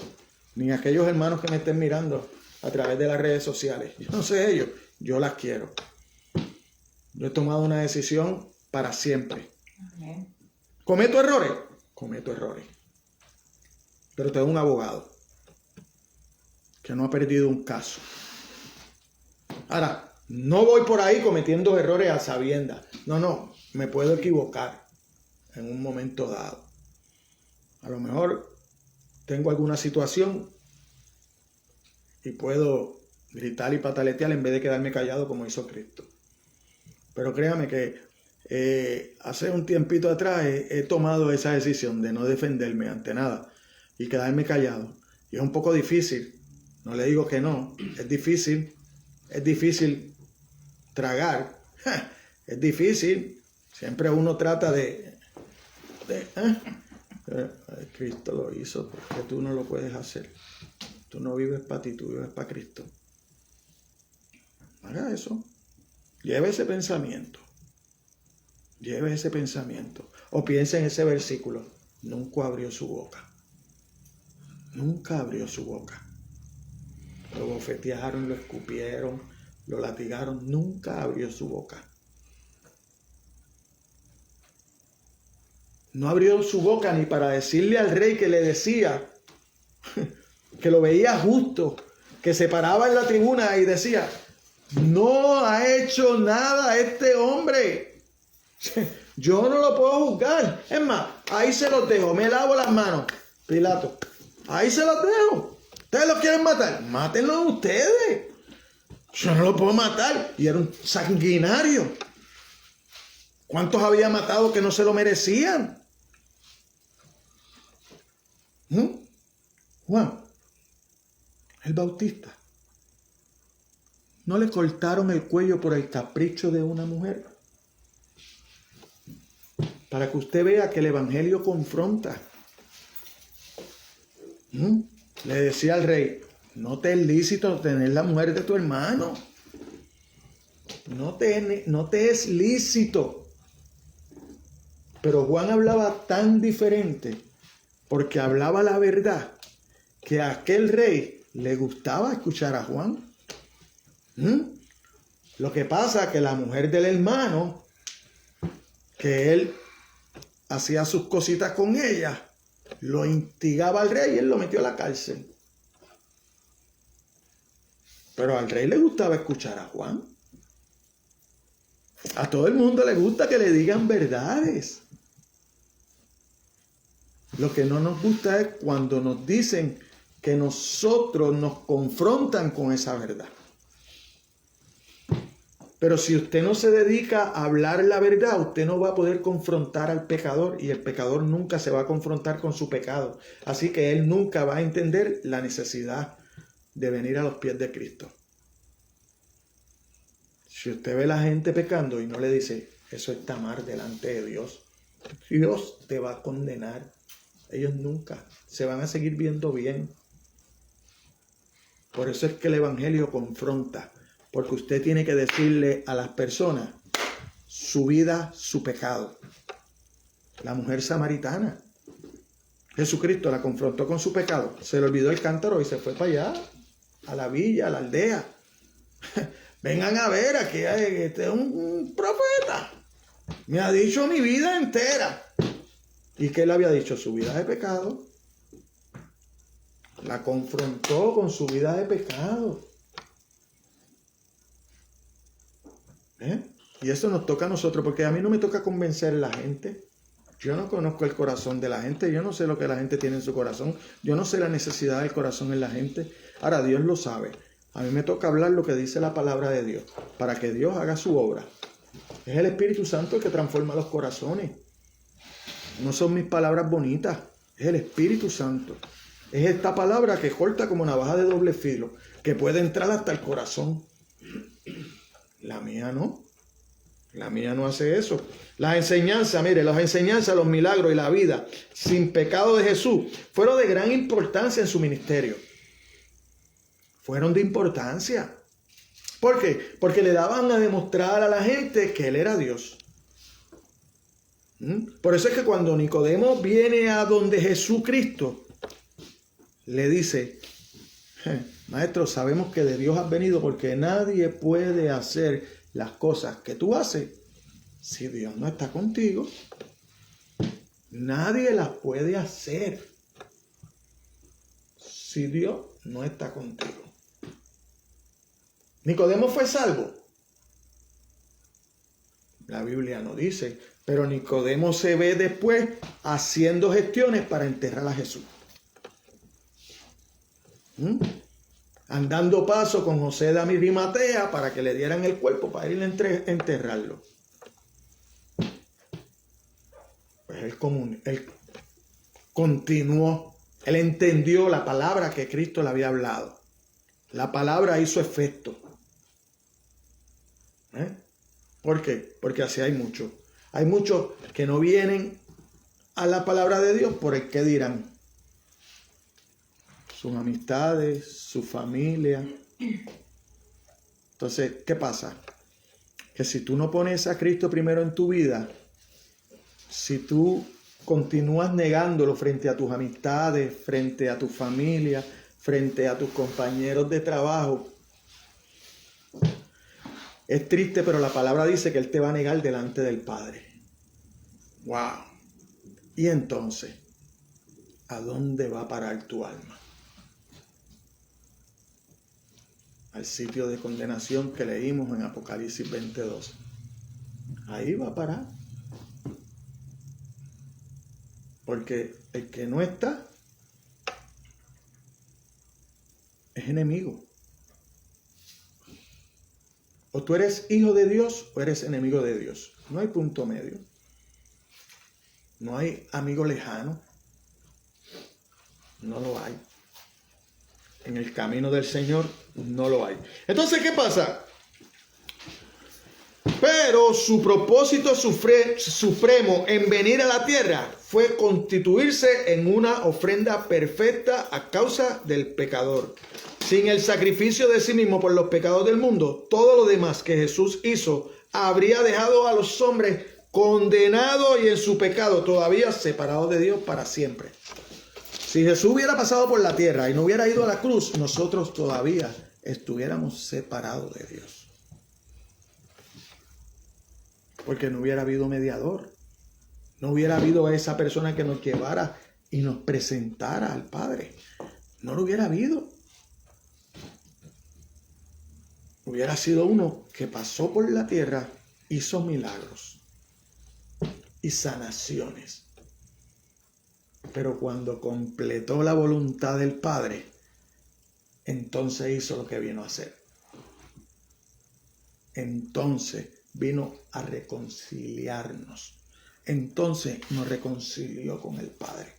Ni aquellos hermanos que me estén mirando a través de las redes sociales. Yo no sé ellos. Yo las quiero. Yo he tomado una decisión para siempre. Amén. ¿Cometo errores? Cometo errores. Pero tengo un abogado que no ha perdido un caso. Ahora, no voy por ahí cometiendo errores a sabiendas. No, me puedo equivocar en un momento dado. A lo mejor tengo alguna situación y puedo gritar y pataletear en vez de quedarme callado como hizo Cristo. Pero créame que hace un tiempito atrás he tomado esa decisión de no defenderme ante nada y quedarme callado. Y es un poco difícil, no le digo que no, es difícil tragar, es difícil, siempre uno trata de Cristo lo hizo, porque tú no lo puedes hacer. Tú no vives para ti, tú vives para Cristo. Haga eso. Lleve ese pensamiento. Lleve ese pensamiento. O piense en ese versículo. Nunca abrió su boca. Nunca abrió su boca. Lo bofetearon, lo escupieron, lo latigaron. Nunca abrió su boca. No abrió su boca ni para decirle al rey que le decía que lo veía justo, que se paraba en la tribuna y decía, no ha hecho nada este hombre. Yo no lo puedo juzgar. Es más, ahí se los dejo. Me lavo las manos. Pilato, ahí se los dejo. ¿Ustedes lo quieren matar? Mátenlo ustedes. Yo no lo puedo matar. Y era un sanguinario. ¿Cuántos había matado que no se lo merecían? Juan el Bautista. ¿No le cortaron el cuello por el capricho de una mujer? Para que usted vea que el Evangelio confronta. Le decía al rey, no te es lícito tener la mujer de tu hermano. No te es lícito. Pero Juan hablaba tan diferente, porque hablaba la verdad, que a aquel rey le gustaba escuchar a Juan. Lo que pasa es que la mujer del hermano, que él hacía sus cositas con ella, lo instigaba al rey y él lo metió a la cárcel. Pero al rey le gustaba escuchar a Juan. A todo el mundo le gusta que le digan verdades. Lo que no nos gusta es cuando nos dicen que nosotros nos confrontan con esa verdad. Pero si usted no se dedica a hablar la verdad, usted no va a poder confrontar al pecador, y el pecador nunca se va a confrontar con su pecado. Así que él nunca va a entender la necesidad de venir a los pies de Cristo. Si usted ve a la gente pecando y no le dice, eso está mal delante de Dios, Dios te va a condenar. Ellos nunca se van a seguir viendo bien. Por eso es que el Evangelio confronta. Porque usted tiene que decirle a las personas su vida, su pecado. La mujer samaritana, Jesucristo la confrontó con su pecado. Se le olvidó el cántaro y se fue para allá, a la villa, a la aldea. Vengan a ver, aquí hay un profeta. Me ha dicho mi vida entera. ¿Y qué le había dicho? Su vida de pecado. La confrontó con su vida de pecado. Y eso nos toca a nosotros, porque a mí no me toca convencer a la gente. Yo no conozco el corazón de la gente, yo no sé lo que la gente tiene en su corazón, yo no sé la necesidad del corazón en la gente. Ahora Dios lo sabe. A mí me toca hablar lo que dice la palabra de Dios, para que Dios haga su obra. Es el Espíritu Santo el que transforma los corazones. No son mis palabras bonitas, es el Espíritu Santo. Es esta palabra que corta como navaja de doble filo, que puede entrar hasta el corazón. La mía no. La mía no hace eso. Las enseñanzas, mire, las enseñanzas, los milagros y la vida sin pecado de Jesús fueron de gran importancia en su ministerio. Fueron de importancia. ¿Por qué? Porque le daban a demostrar a la gente que Él era Dios. Por eso es que cuando Nicodemo viene a donde Jesucristo, le dice: Maestro, sabemos que de Dios has venido, porque nadie puede hacer las cosas que tú haces si Dios no está contigo. Nadie las puede hacer si Dios no está contigo. ¿Nicodemo fue salvo? La Biblia no dice, pero Nicodemo se ve después haciendo gestiones para enterrar a Jesús. Andando paso con José de Arimatea para que le dieran el cuerpo para ir a enterrarlo. Pues él continuó, él entendió la palabra que Cristo le había hablado. La palabra hizo efecto. ¿Por qué? Porque así hay muchos. Hay muchos que no vienen a la palabra de Dios por el que dirán. Sus amistades, su familia. Entonces, ¿qué pasa? Que si tú no pones a Cristo primero en tu vida, si tú continúas negándolo frente a tus amistades, frente a tu familia, frente a tus compañeros de trabajo, es triste, pero la palabra dice que Él te va a negar delante del Padre. ¡Wow! Y entonces, ¿a dónde va a parar tu alma? Al sitio de condenación que leímos en Apocalipsis 22. Ahí va a parar. Porque el que no está es enemigo. O tú eres hijo de Dios o eres enemigo de Dios. No hay punto medio. No hay amigo lejano. No lo hay. En el camino del Señor no lo hay. Entonces, ¿qué pasa? Pero su propósito supremo en venir a la tierra fue constituirse en una ofrenda perfecta a causa del pecador. Sin el sacrificio de sí mismo por los pecados del mundo, todo lo demás que Jesús hizo habría dejado a los hombres condenados y en su pecado, todavía separados de Dios para siempre. Si Jesús hubiera pasado por la tierra y no hubiera ido a la cruz, nosotros todavía estuviéramos separados de Dios. Porque no hubiera habido mediador. No hubiera habido esa persona que nos llevara y nos presentara al Padre. No lo hubiera habido. Hubiera sido uno que pasó por la tierra, hizo milagros y sanaciones. Pero cuando completó la voluntad del Padre, entonces hizo lo que vino a hacer. Entonces vino a reconciliarnos. Entonces nos reconcilió con el Padre.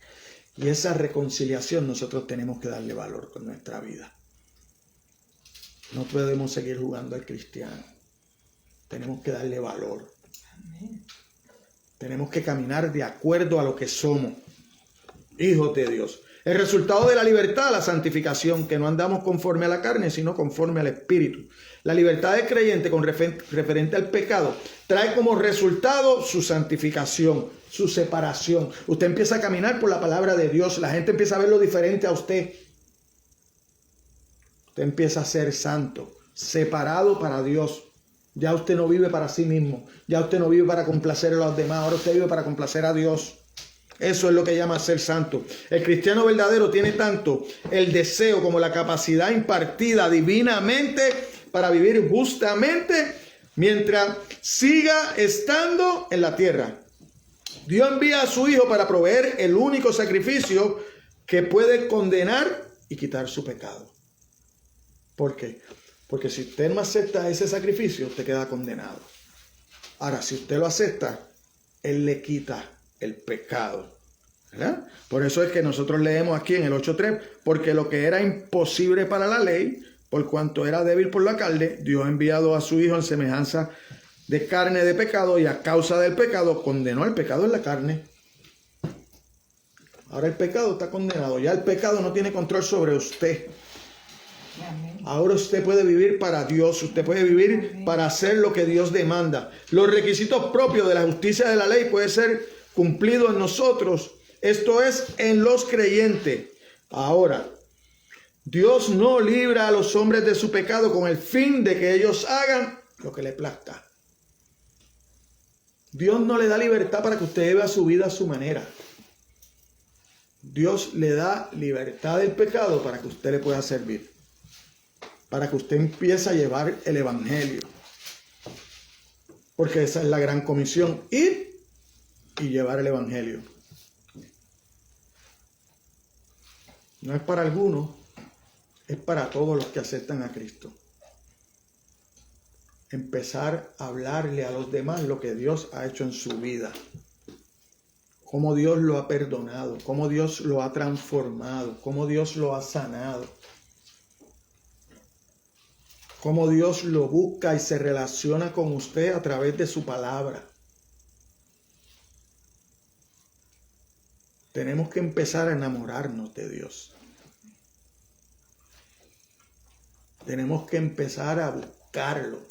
Y esa reconciliación nosotros tenemos que darle valor con nuestra vida. No podemos seguir jugando al cristiano. Tenemos que darle valor. Amén. Tenemos que caminar de acuerdo a lo que somos. Hijos de Dios. El resultado de la libertad, la santificación, que no andamos conforme a la carne, sino conforme al Espíritu. La libertad del creyente con referente al pecado trae como resultado su santificación, su separación. Usted empieza a caminar por la palabra de Dios. La gente empieza a verlo diferente a usted. Usted empieza a ser santo, separado para Dios. Ya usted no vive para sí mismo. Ya usted no vive para complacer a los demás. Ahora usted vive para complacer a Dios. Eso es lo que llama ser santo. El cristiano verdadero tiene tanto el deseo como la capacidad impartida divinamente para vivir justamente mientras siga estando en la tierra. Dios envía a su Hijo para proveer el único sacrificio que puede condenar y quitar su pecado. ¿Por qué? Porque si usted no acepta ese sacrificio, usted queda condenado. Ahora, si usted lo acepta, Él le quita el pecado. ¿Verdad? Por eso es que nosotros leemos aquí en el 8:3, porque lo que era imposible para la ley, por cuanto era débil por la carne, Dios ha enviado a su Hijo en semejanza de carne de pecado, y a causa del pecado condenó el pecado en la carne. Ahora el pecado está condenado. Ya el pecado no tiene control sobre usted. Ahora usted puede vivir para Dios. Usted puede vivir para hacer lo que Dios demanda. Los requisitos propios de la justicia de la ley pueden ser cumplidos en nosotros. Esto es, en los creyentes. Ahora, Dios no libra a los hombres de su pecado con el fin de que ellos hagan lo que les plazca. Dios no le da libertad para que usted viva su vida a su manera. Dios le da libertad del pecado para que usted le pueda servir. Para que usted empiece a llevar el evangelio. Porque esa es la gran comisión. Ir y llevar el evangelio. No es para algunos, es para todos los que aceptan a Cristo. Empezar a hablarle a los demás lo que Dios ha hecho en su vida. Cómo Dios lo ha perdonado, cómo Dios lo ha transformado, cómo Dios lo ha sanado. Cómo Dios lo busca y se relaciona con usted a través de su palabra. Tenemos que empezar a enamorarnos de Dios. Tenemos que empezar a buscarlo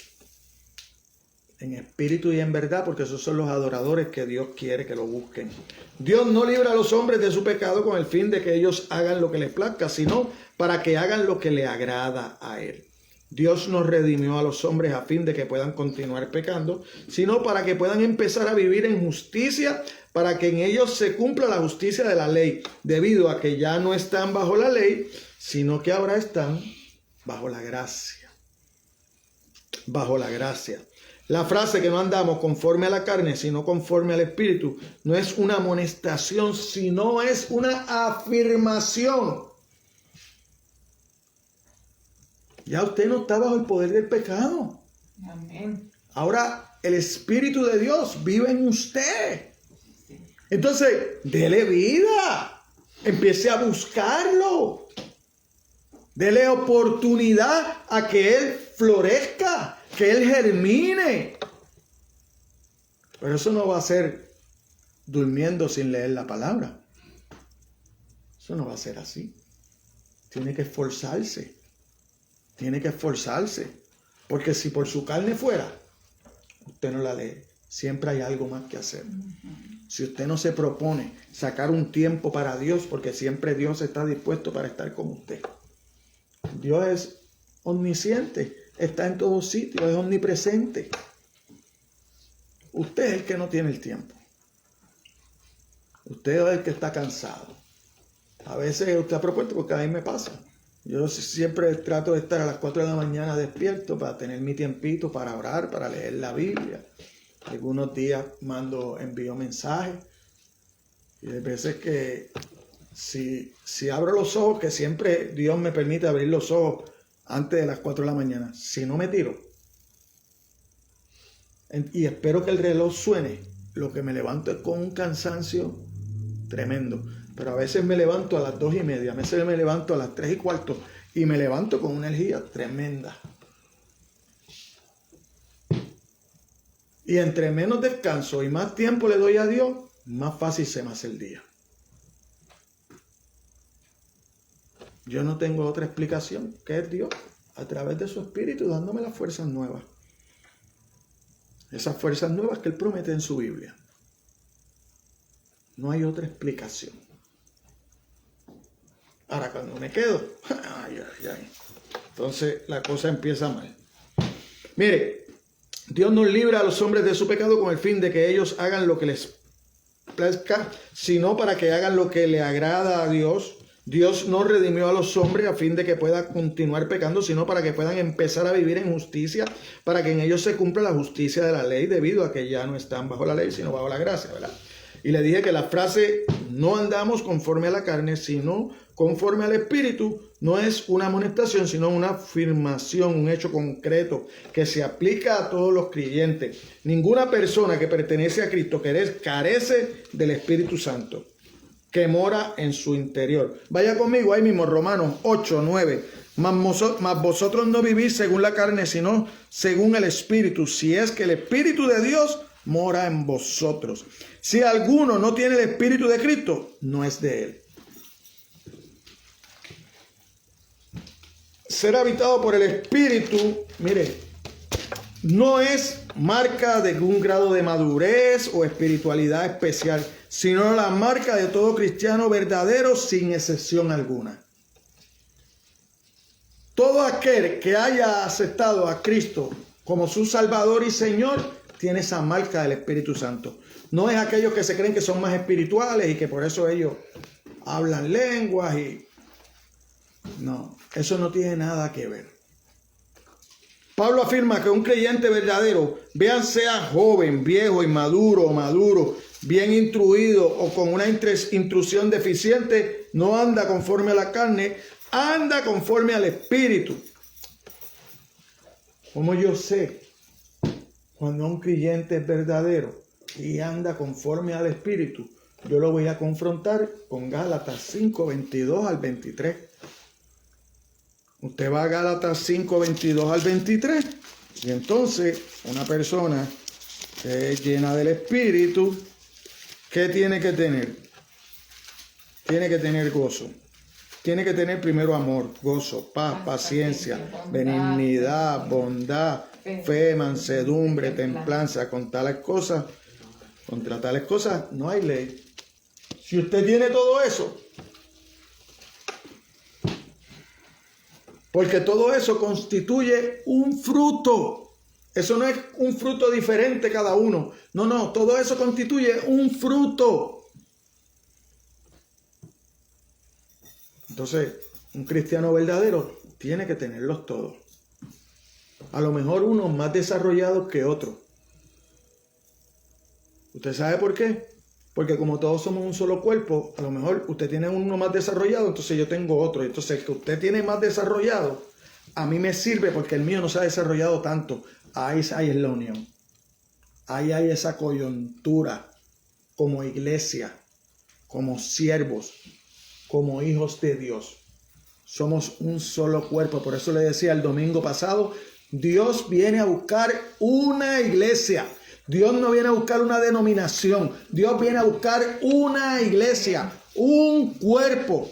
en espíritu y en verdad, porque esos son los adoradores que Dios quiere que lo busquen. Dios no libra a los hombres de su pecado con el fin de que ellos hagan lo que les plazca, sino para que hagan lo que le agrada a Él. Dios nos redimió a los hombres a fin de que puedan continuar pecando, sino para que puedan empezar a vivir en justicia, para que en ellos se cumpla la justicia de la ley, debido a que ya no están bajo la ley, sino que ahora están bajo la gracia. Bajo la gracia. La frase que no andamos conforme a la carne, sino conforme al Espíritu, no es una amonestación, sino es una afirmación. Ya usted no está bajo el poder del pecado. Amén. Ahora el Espíritu de Dios vive en usted. Entonces, dele vida. Empiece a buscarlo. Dele oportunidad a que Él florezca, que Él germine. Pero eso no va a ser durmiendo sin leer la palabra. Eso no va a ser así. Tiene que esforzarse. Tiene que esforzarse. Porque si por su carne fuera, usted no la lee. Siempre hay algo más que hacer. Si usted no se propone sacar un tiempo para Dios, porque siempre Dios está dispuesto para estar con usted. Dios es omnisciente, está en todos sitios, es omnipresente. Usted es el que no tiene el tiempo. Usted es el que está cansado. A veces usted ha propuesto, porque a mí me pasa. Yo siempre trato de estar a las 4 de la mañana despierto para tener mi tiempito para orar, para leer la Biblia. Algunos días envío mensajes. Y hay veces que si abro los ojos, que siempre Dios me permite abrir los ojos antes de las 4 de la mañana. Si no me tiro y espero que el reloj suene, lo que me levanto es con un cansancio tremendo. Pero a veces me levanto a las 2:30, a veces me levanto a las 3:15 y me levanto con una energía tremenda. Y entre menos descanso y más tiempo le doy a Dios, más fácil se me hace el día. Yo no tengo otra explicación que es Dios a través de su Espíritu dándome las fuerzas nuevas. Esas fuerzas nuevas que Él promete en su Biblia. No hay otra explicación. Ahora cuando me quedo, entonces la cosa empieza mal. Mire, Dios nos libra a los hombres de su pecado con el fin de que ellos hagan lo que les sino para que hagan lo que le agrada a Dios. Dios no redimió a los hombres a fin de que puedan continuar pecando, sino para que puedan empezar a vivir en justicia, para que en ellos se cumpla la justicia de la ley, debido a que ya no están bajo la ley, sino bajo la gracia, ¿verdad? Y le dije que la frase no andamos conforme a la carne, sino conforme al Espíritu, no es una amonestación, sino una afirmación, un hecho concreto que se aplica a todos los creyentes. Ninguna persona que pertenece a Cristo carece del Espíritu Santo, que mora en su interior. Vaya conmigo ahí mismo, Romanos 8, 9. Mas vosotros no vivís según la carne, sino según el Espíritu, si es que el Espíritu de Dios mora en vosotros. Si alguno no tiene el Espíritu de Cristo, no es de él. Ser habitado por el Espíritu, mire, no es marca de un grado de madurez o espiritualidad especial, sino la marca de todo cristiano verdadero sin excepción alguna. Todo aquel que haya aceptado a Cristo como su Salvador y Señor tiene esa marca del Espíritu Santo. No es aquellos que se creen que son más espirituales y que por eso ellos hablan lenguas y... No, eso no tiene nada que ver. Pablo afirma que un creyente verdadero, vean sea joven, viejo, inmaduro o maduro, bien instruido o con una instrucción deficiente, no anda conforme a la carne, anda conforme al Espíritu. ¿Cómo yo sé cuando un creyente es verdadero y anda conforme al Espíritu? Yo lo voy a confrontar con Gálatas 5, 22 al 23. Usted va a Gálatas 5, 22 al 23 y entonces una persona que es llena del Espíritu, ¿qué tiene que tener? Tiene que tener gozo. Tiene que tener primero amor, gozo, paz, paciencia, benignidad, bondad, fe, mansedumbre, templanza. Contra tales cosas no hay ley. Si usted tiene todo eso, porque todo eso constituye un fruto. Eso no es un fruto diferente cada uno. No, todo eso constituye un fruto. Entonces, un cristiano verdadero tiene que tenerlos todos. A lo mejor unos más desarrollados que otros. ¿Usted sabe por qué? Porque como todos somos un solo cuerpo, a lo mejor usted tiene uno más desarrollado, entonces yo tengo otro. Entonces el que usted tiene más desarrollado, a mí me sirve porque el mío no se ha desarrollado tanto. Ahí es la unión. Ahí hay esa coyuntura como iglesia, como siervos, como hijos de Dios. Somos un solo cuerpo. Por eso le decía el domingo pasado, Dios viene a buscar una iglesia. Dios no viene a buscar una denominación. Dios viene a buscar una iglesia, un cuerpo.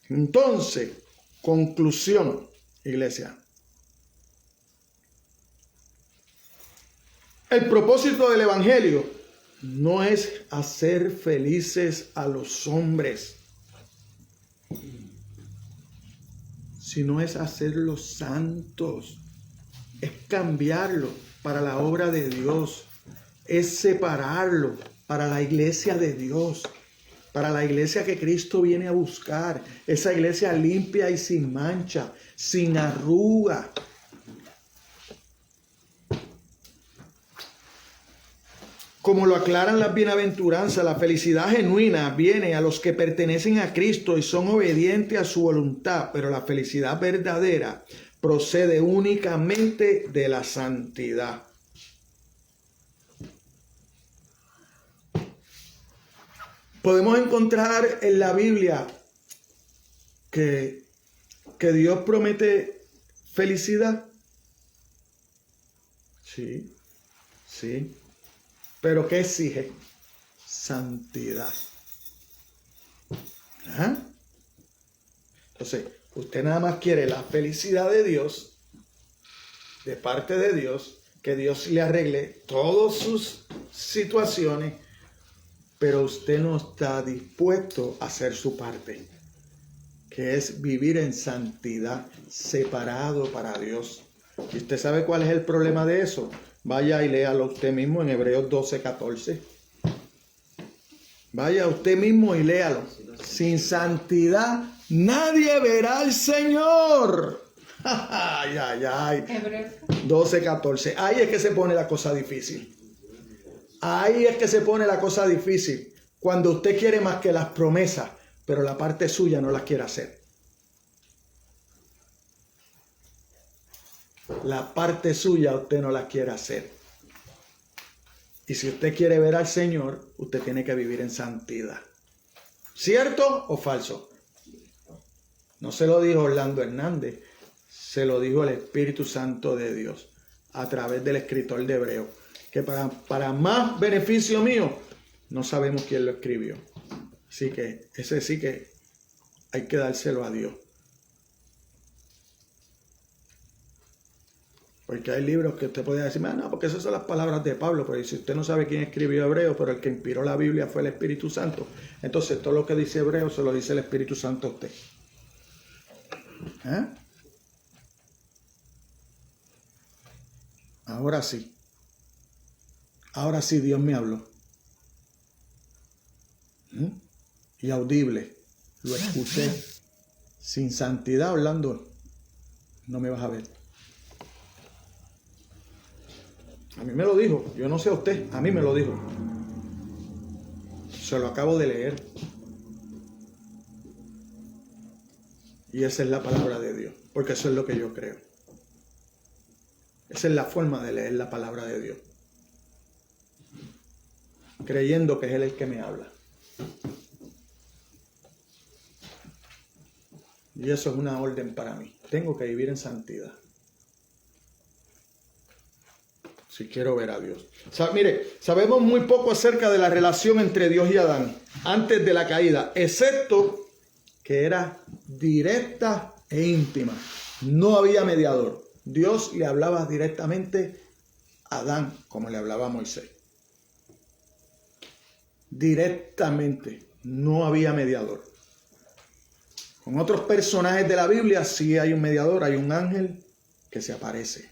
Entonces, conclusión, iglesia. El propósito del Evangelio no es hacer felices a los hombres, sino es hacerlos santos. Es cambiarlo para la obra de Dios. Es separarlo para la iglesia de Dios. Para la iglesia que Cristo viene a buscar. Esa iglesia limpia y sin mancha, sin arruga. Como lo aclaran las bienaventuranzas, la felicidad genuina viene a los que pertenecen a Cristo y son obedientes a su voluntad, pero la felicidad verdadera procede únicamente de la santidad. Podemos encontrar en la Biblia que Dios promete felicidad. Sí. Pero ¿qué exige? Santidad. Entonces, usted nada más quiere la felicidad de Dios, de parte de Dios, que Dios le arregle todas sus situaciones, pero usted no está dispuesto a hacer su parte, que es vivir en santidad, separado para Dios. ¿Y usted sabe cuál es el problema de eso? Vaya y léalo usted mismo en Hebreos 12:14. Vaya usted mismo y léalo. Sin santidad nadie verá al Señor. Ay, ay, ay. Hebreos 12:14. Ahí es que se pone la cosa difícil. Ahí es que se pone la cosa difícil. Cuando usted quiere más que las promesas, pero la parte suya no las quiere hacer. La parte suya usted no la quiere hacer. Y si usted quiere ver al Señor, usted tiene que vivir en santidad. ¿Cierto o falso? No se lo dijo Orlando Hernández, se lo dijo el Espíritu Santo de Dios a través del escritor de Hebreos, que para más beneficio mío, no sabemos quién lo escribió. Así que ese sí que hay que dárselo a Dios. Porque hay libros que usted puede decir, no, porque esas son las palabras de Pablo. Pero si usted no sabe quién escribió Hebreos, pero el que inspiró la Biblia fue el Espíritu Santo, entonces todo lo que dice Hebreos se lo dice el Espíritu Santo a usted. ¿Eh? Ahora sí. Ahora sí Dios me habló. Y audible. Lo escuché. Sin santidad hablando, no me vas a ver. A mí me lo dijo. Yo no sé a usted. A mí me lo dijo. Se lo acabo de leer. Y esa es la palabra de Dios. Porque eso es lo que yo creo. Esa es la forma de leer la palabra de Dios. Creyendo que es Él el que me habla. Y eso es una orden para mí. Tengo que vivir en santidad. Si quiero ver a Dios. Mire, sabemos muy poco acerca de la relación entre Dios y Adán antes de la caída, excepto que era directa e íntima. No había mediador. Dios le hablaba directamente a Adán, como le hablaba a Moisés. Directamente. No había mediador. Con otros personajes de la Biblia sí hay un mediador, hay un ángel que se aparece.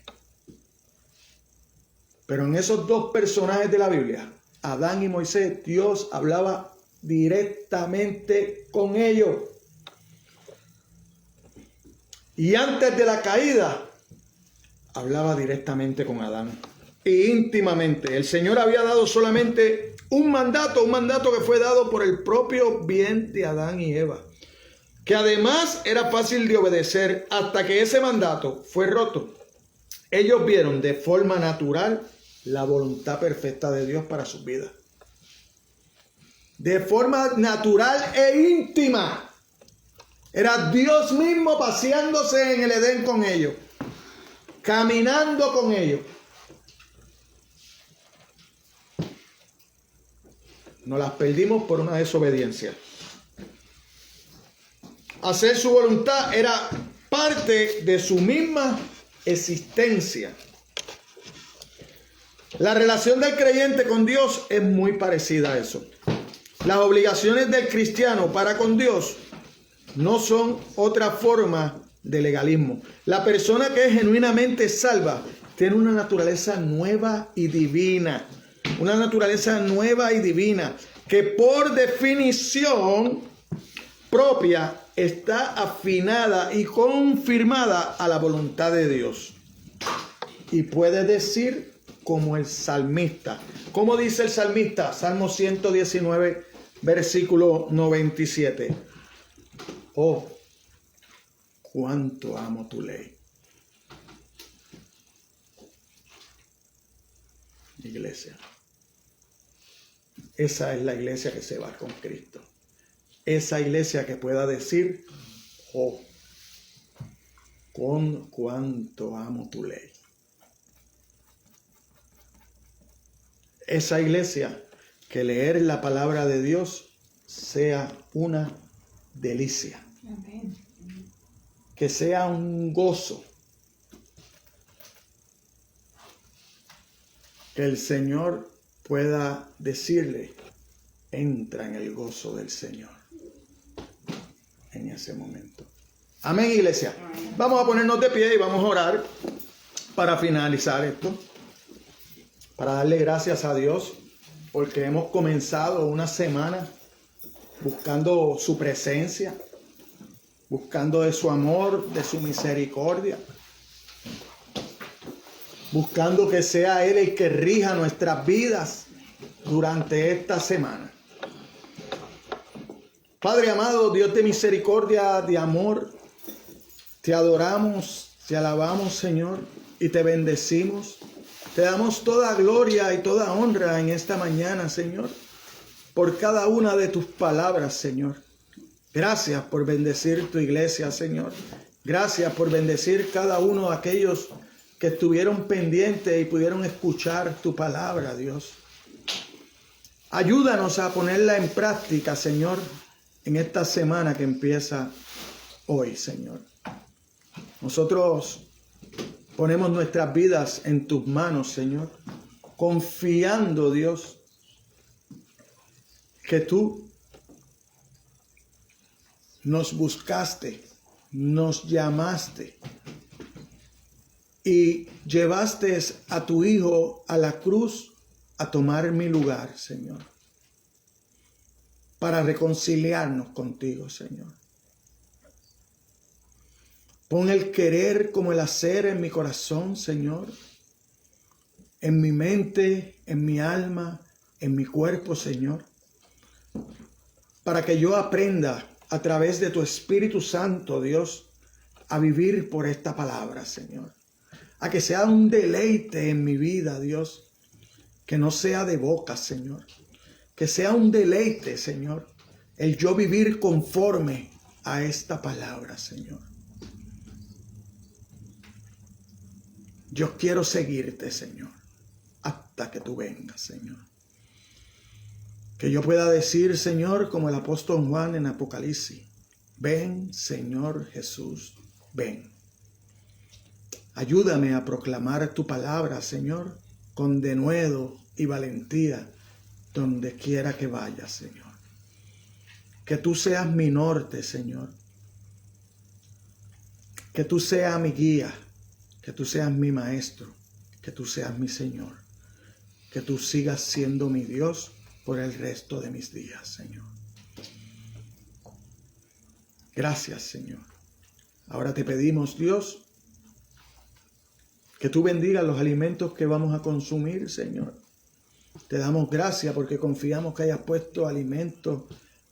Pero en esos dos personajes de la Biblia, Adán y Moisés, Dios hablaba directamente con ellos. Y antes de la caída, hablaba directamente con Adán. E íntimamente. El Señor había dado solamente un mandato que fue dado por el propio bien de Adán y Eva, que además era fácil de obedecer hasta que ese mandato fue roto. Ellos vieron de forma natural la voluntad perfecta de Dios para sus vidas. De forma natural e íntima. Era Dios mismo paseándose en el Edén con ellos. Caminando con ellos. Nos las perdimos por una desobediencia. Hacer su voluntad era parte de su misma existencia. La relación del creyente con Dios es muy parecida a eso. Las obligaciones del cristiano para con Dios no son otra forma de legalismo. La persona que es genuinamente salva tiene una naturaleza nueva y divina. Una naturaleza nueva y divina que por definición propia está afinada y confirmada a la voluntad de Dios. Y puede decir como el salmista. ¿Cómo dice el salmista? Salmo 119, versículo 97. Oh, cuánto amo tu ley. Iglesia. Esa es la iglesia que se va con Cristo. Esa iglesia que pueda decir, oh, con cuánto amo tu ley. Esa iglesia que leer la palabra de Dios sea una delicia. Amén. Que sea un gozo. Que el Señor pueda decirle, entra en el gozo del Señor. En ese momento. Amén, iglesia. Vamos a ponernos de pie y vamos a orar para finalizar esto. para darle gracias a Dios porque hemos comenzado una semana buscando su presencia, buscando de su amor, de su misericordia, buscando que sea Él el que rija nuestras vidas durante esta semana. Padre amado, Dios de misericordia, de amor, te adoramos, te alabamos, Señor, y te bendecimos. Te damos toda gloria y toda honra en esta mañana, Señor, por cada una de tus palabras, Señor. Gracias por bendecir tu iglesia, Señor. Gracias por bendecir cada uno de aquellos que estuvieron pendientes y pudieron escuchar tu palabra, Dios. Ayúdanos a ponerla en práctica, Señor, en esta semana que empieza hoy, Señor. Nosotros ponemos nuestras vidas en tus manos, Señor, confiando, Dios, que tú nos buscaste, nos llamaste y llevaste a tu Hijo a la cruz a tomar mi lugar, Señor, para reconciliarnos contigo, Señor. Pon el querer como el hacer en mi corazón, Señor, en mi mente, en mi alma, en mi cuerpo, Señor, para que yo aprenda a través de tu Espíritu Santo, Dios, a vivir por esta palabra, Señor. A que sea un deleite en mi vida, Dios, que no sea de boca, Señor. Que sea un deleite, Señor, el yo vivir conforme a esta palabra, Señor. Yo quiero seguirte, Señor, hasta que tú vengas, Señor. Que yo pueda decir, Señor, como el apóstol Juan en Apocalipsis, ven, Señor Jesús, ven. Ayúdame a proclamar tu palabra, Señor, con denuedo y valentía, donde quiera que vaya, Señor. Que tú seas mi norte, Señor. Que tú seas mi guía. Que tú seas mi maestro, que tú seas mi Señor, que tú sigas siendo mi Dios por el resto de mis días, Señor. Gracias, Señor. Ahora te pedimos, Dios, que tú bendigas los alimentos que vamos a consumir, Señor. Te damos gracias porque confiamos que hayas puesto alimentos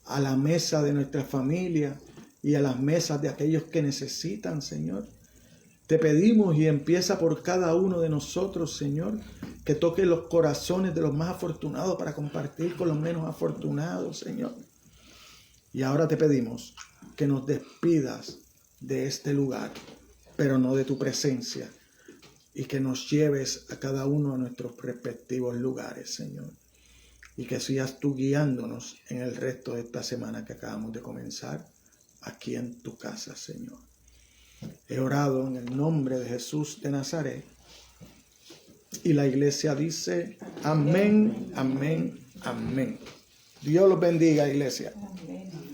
a la mesa de nuestra familia y a las mesas de aquellos que necesitan, Señor. Te pedimos y empieza por cada uno de nosotros, Señor, que toque los corazones de los más afortunados para compartir con los menos afortunados, Señor. Y ahora te pedimos que nos despidas de este lugar, pero no de tu presencia, y que nos lleves a cada uno a nuestros respectivos lugares, Señor. Y que sigas tú guiándonos en el resto de esta semana que acabamos de comenzar aquí en tu casa, Señor. He orado en el nombre de Jesús de Nazaret. Y la iglesia dice, amén, amén, amén. Dios los bendiga, iglesia. Amén.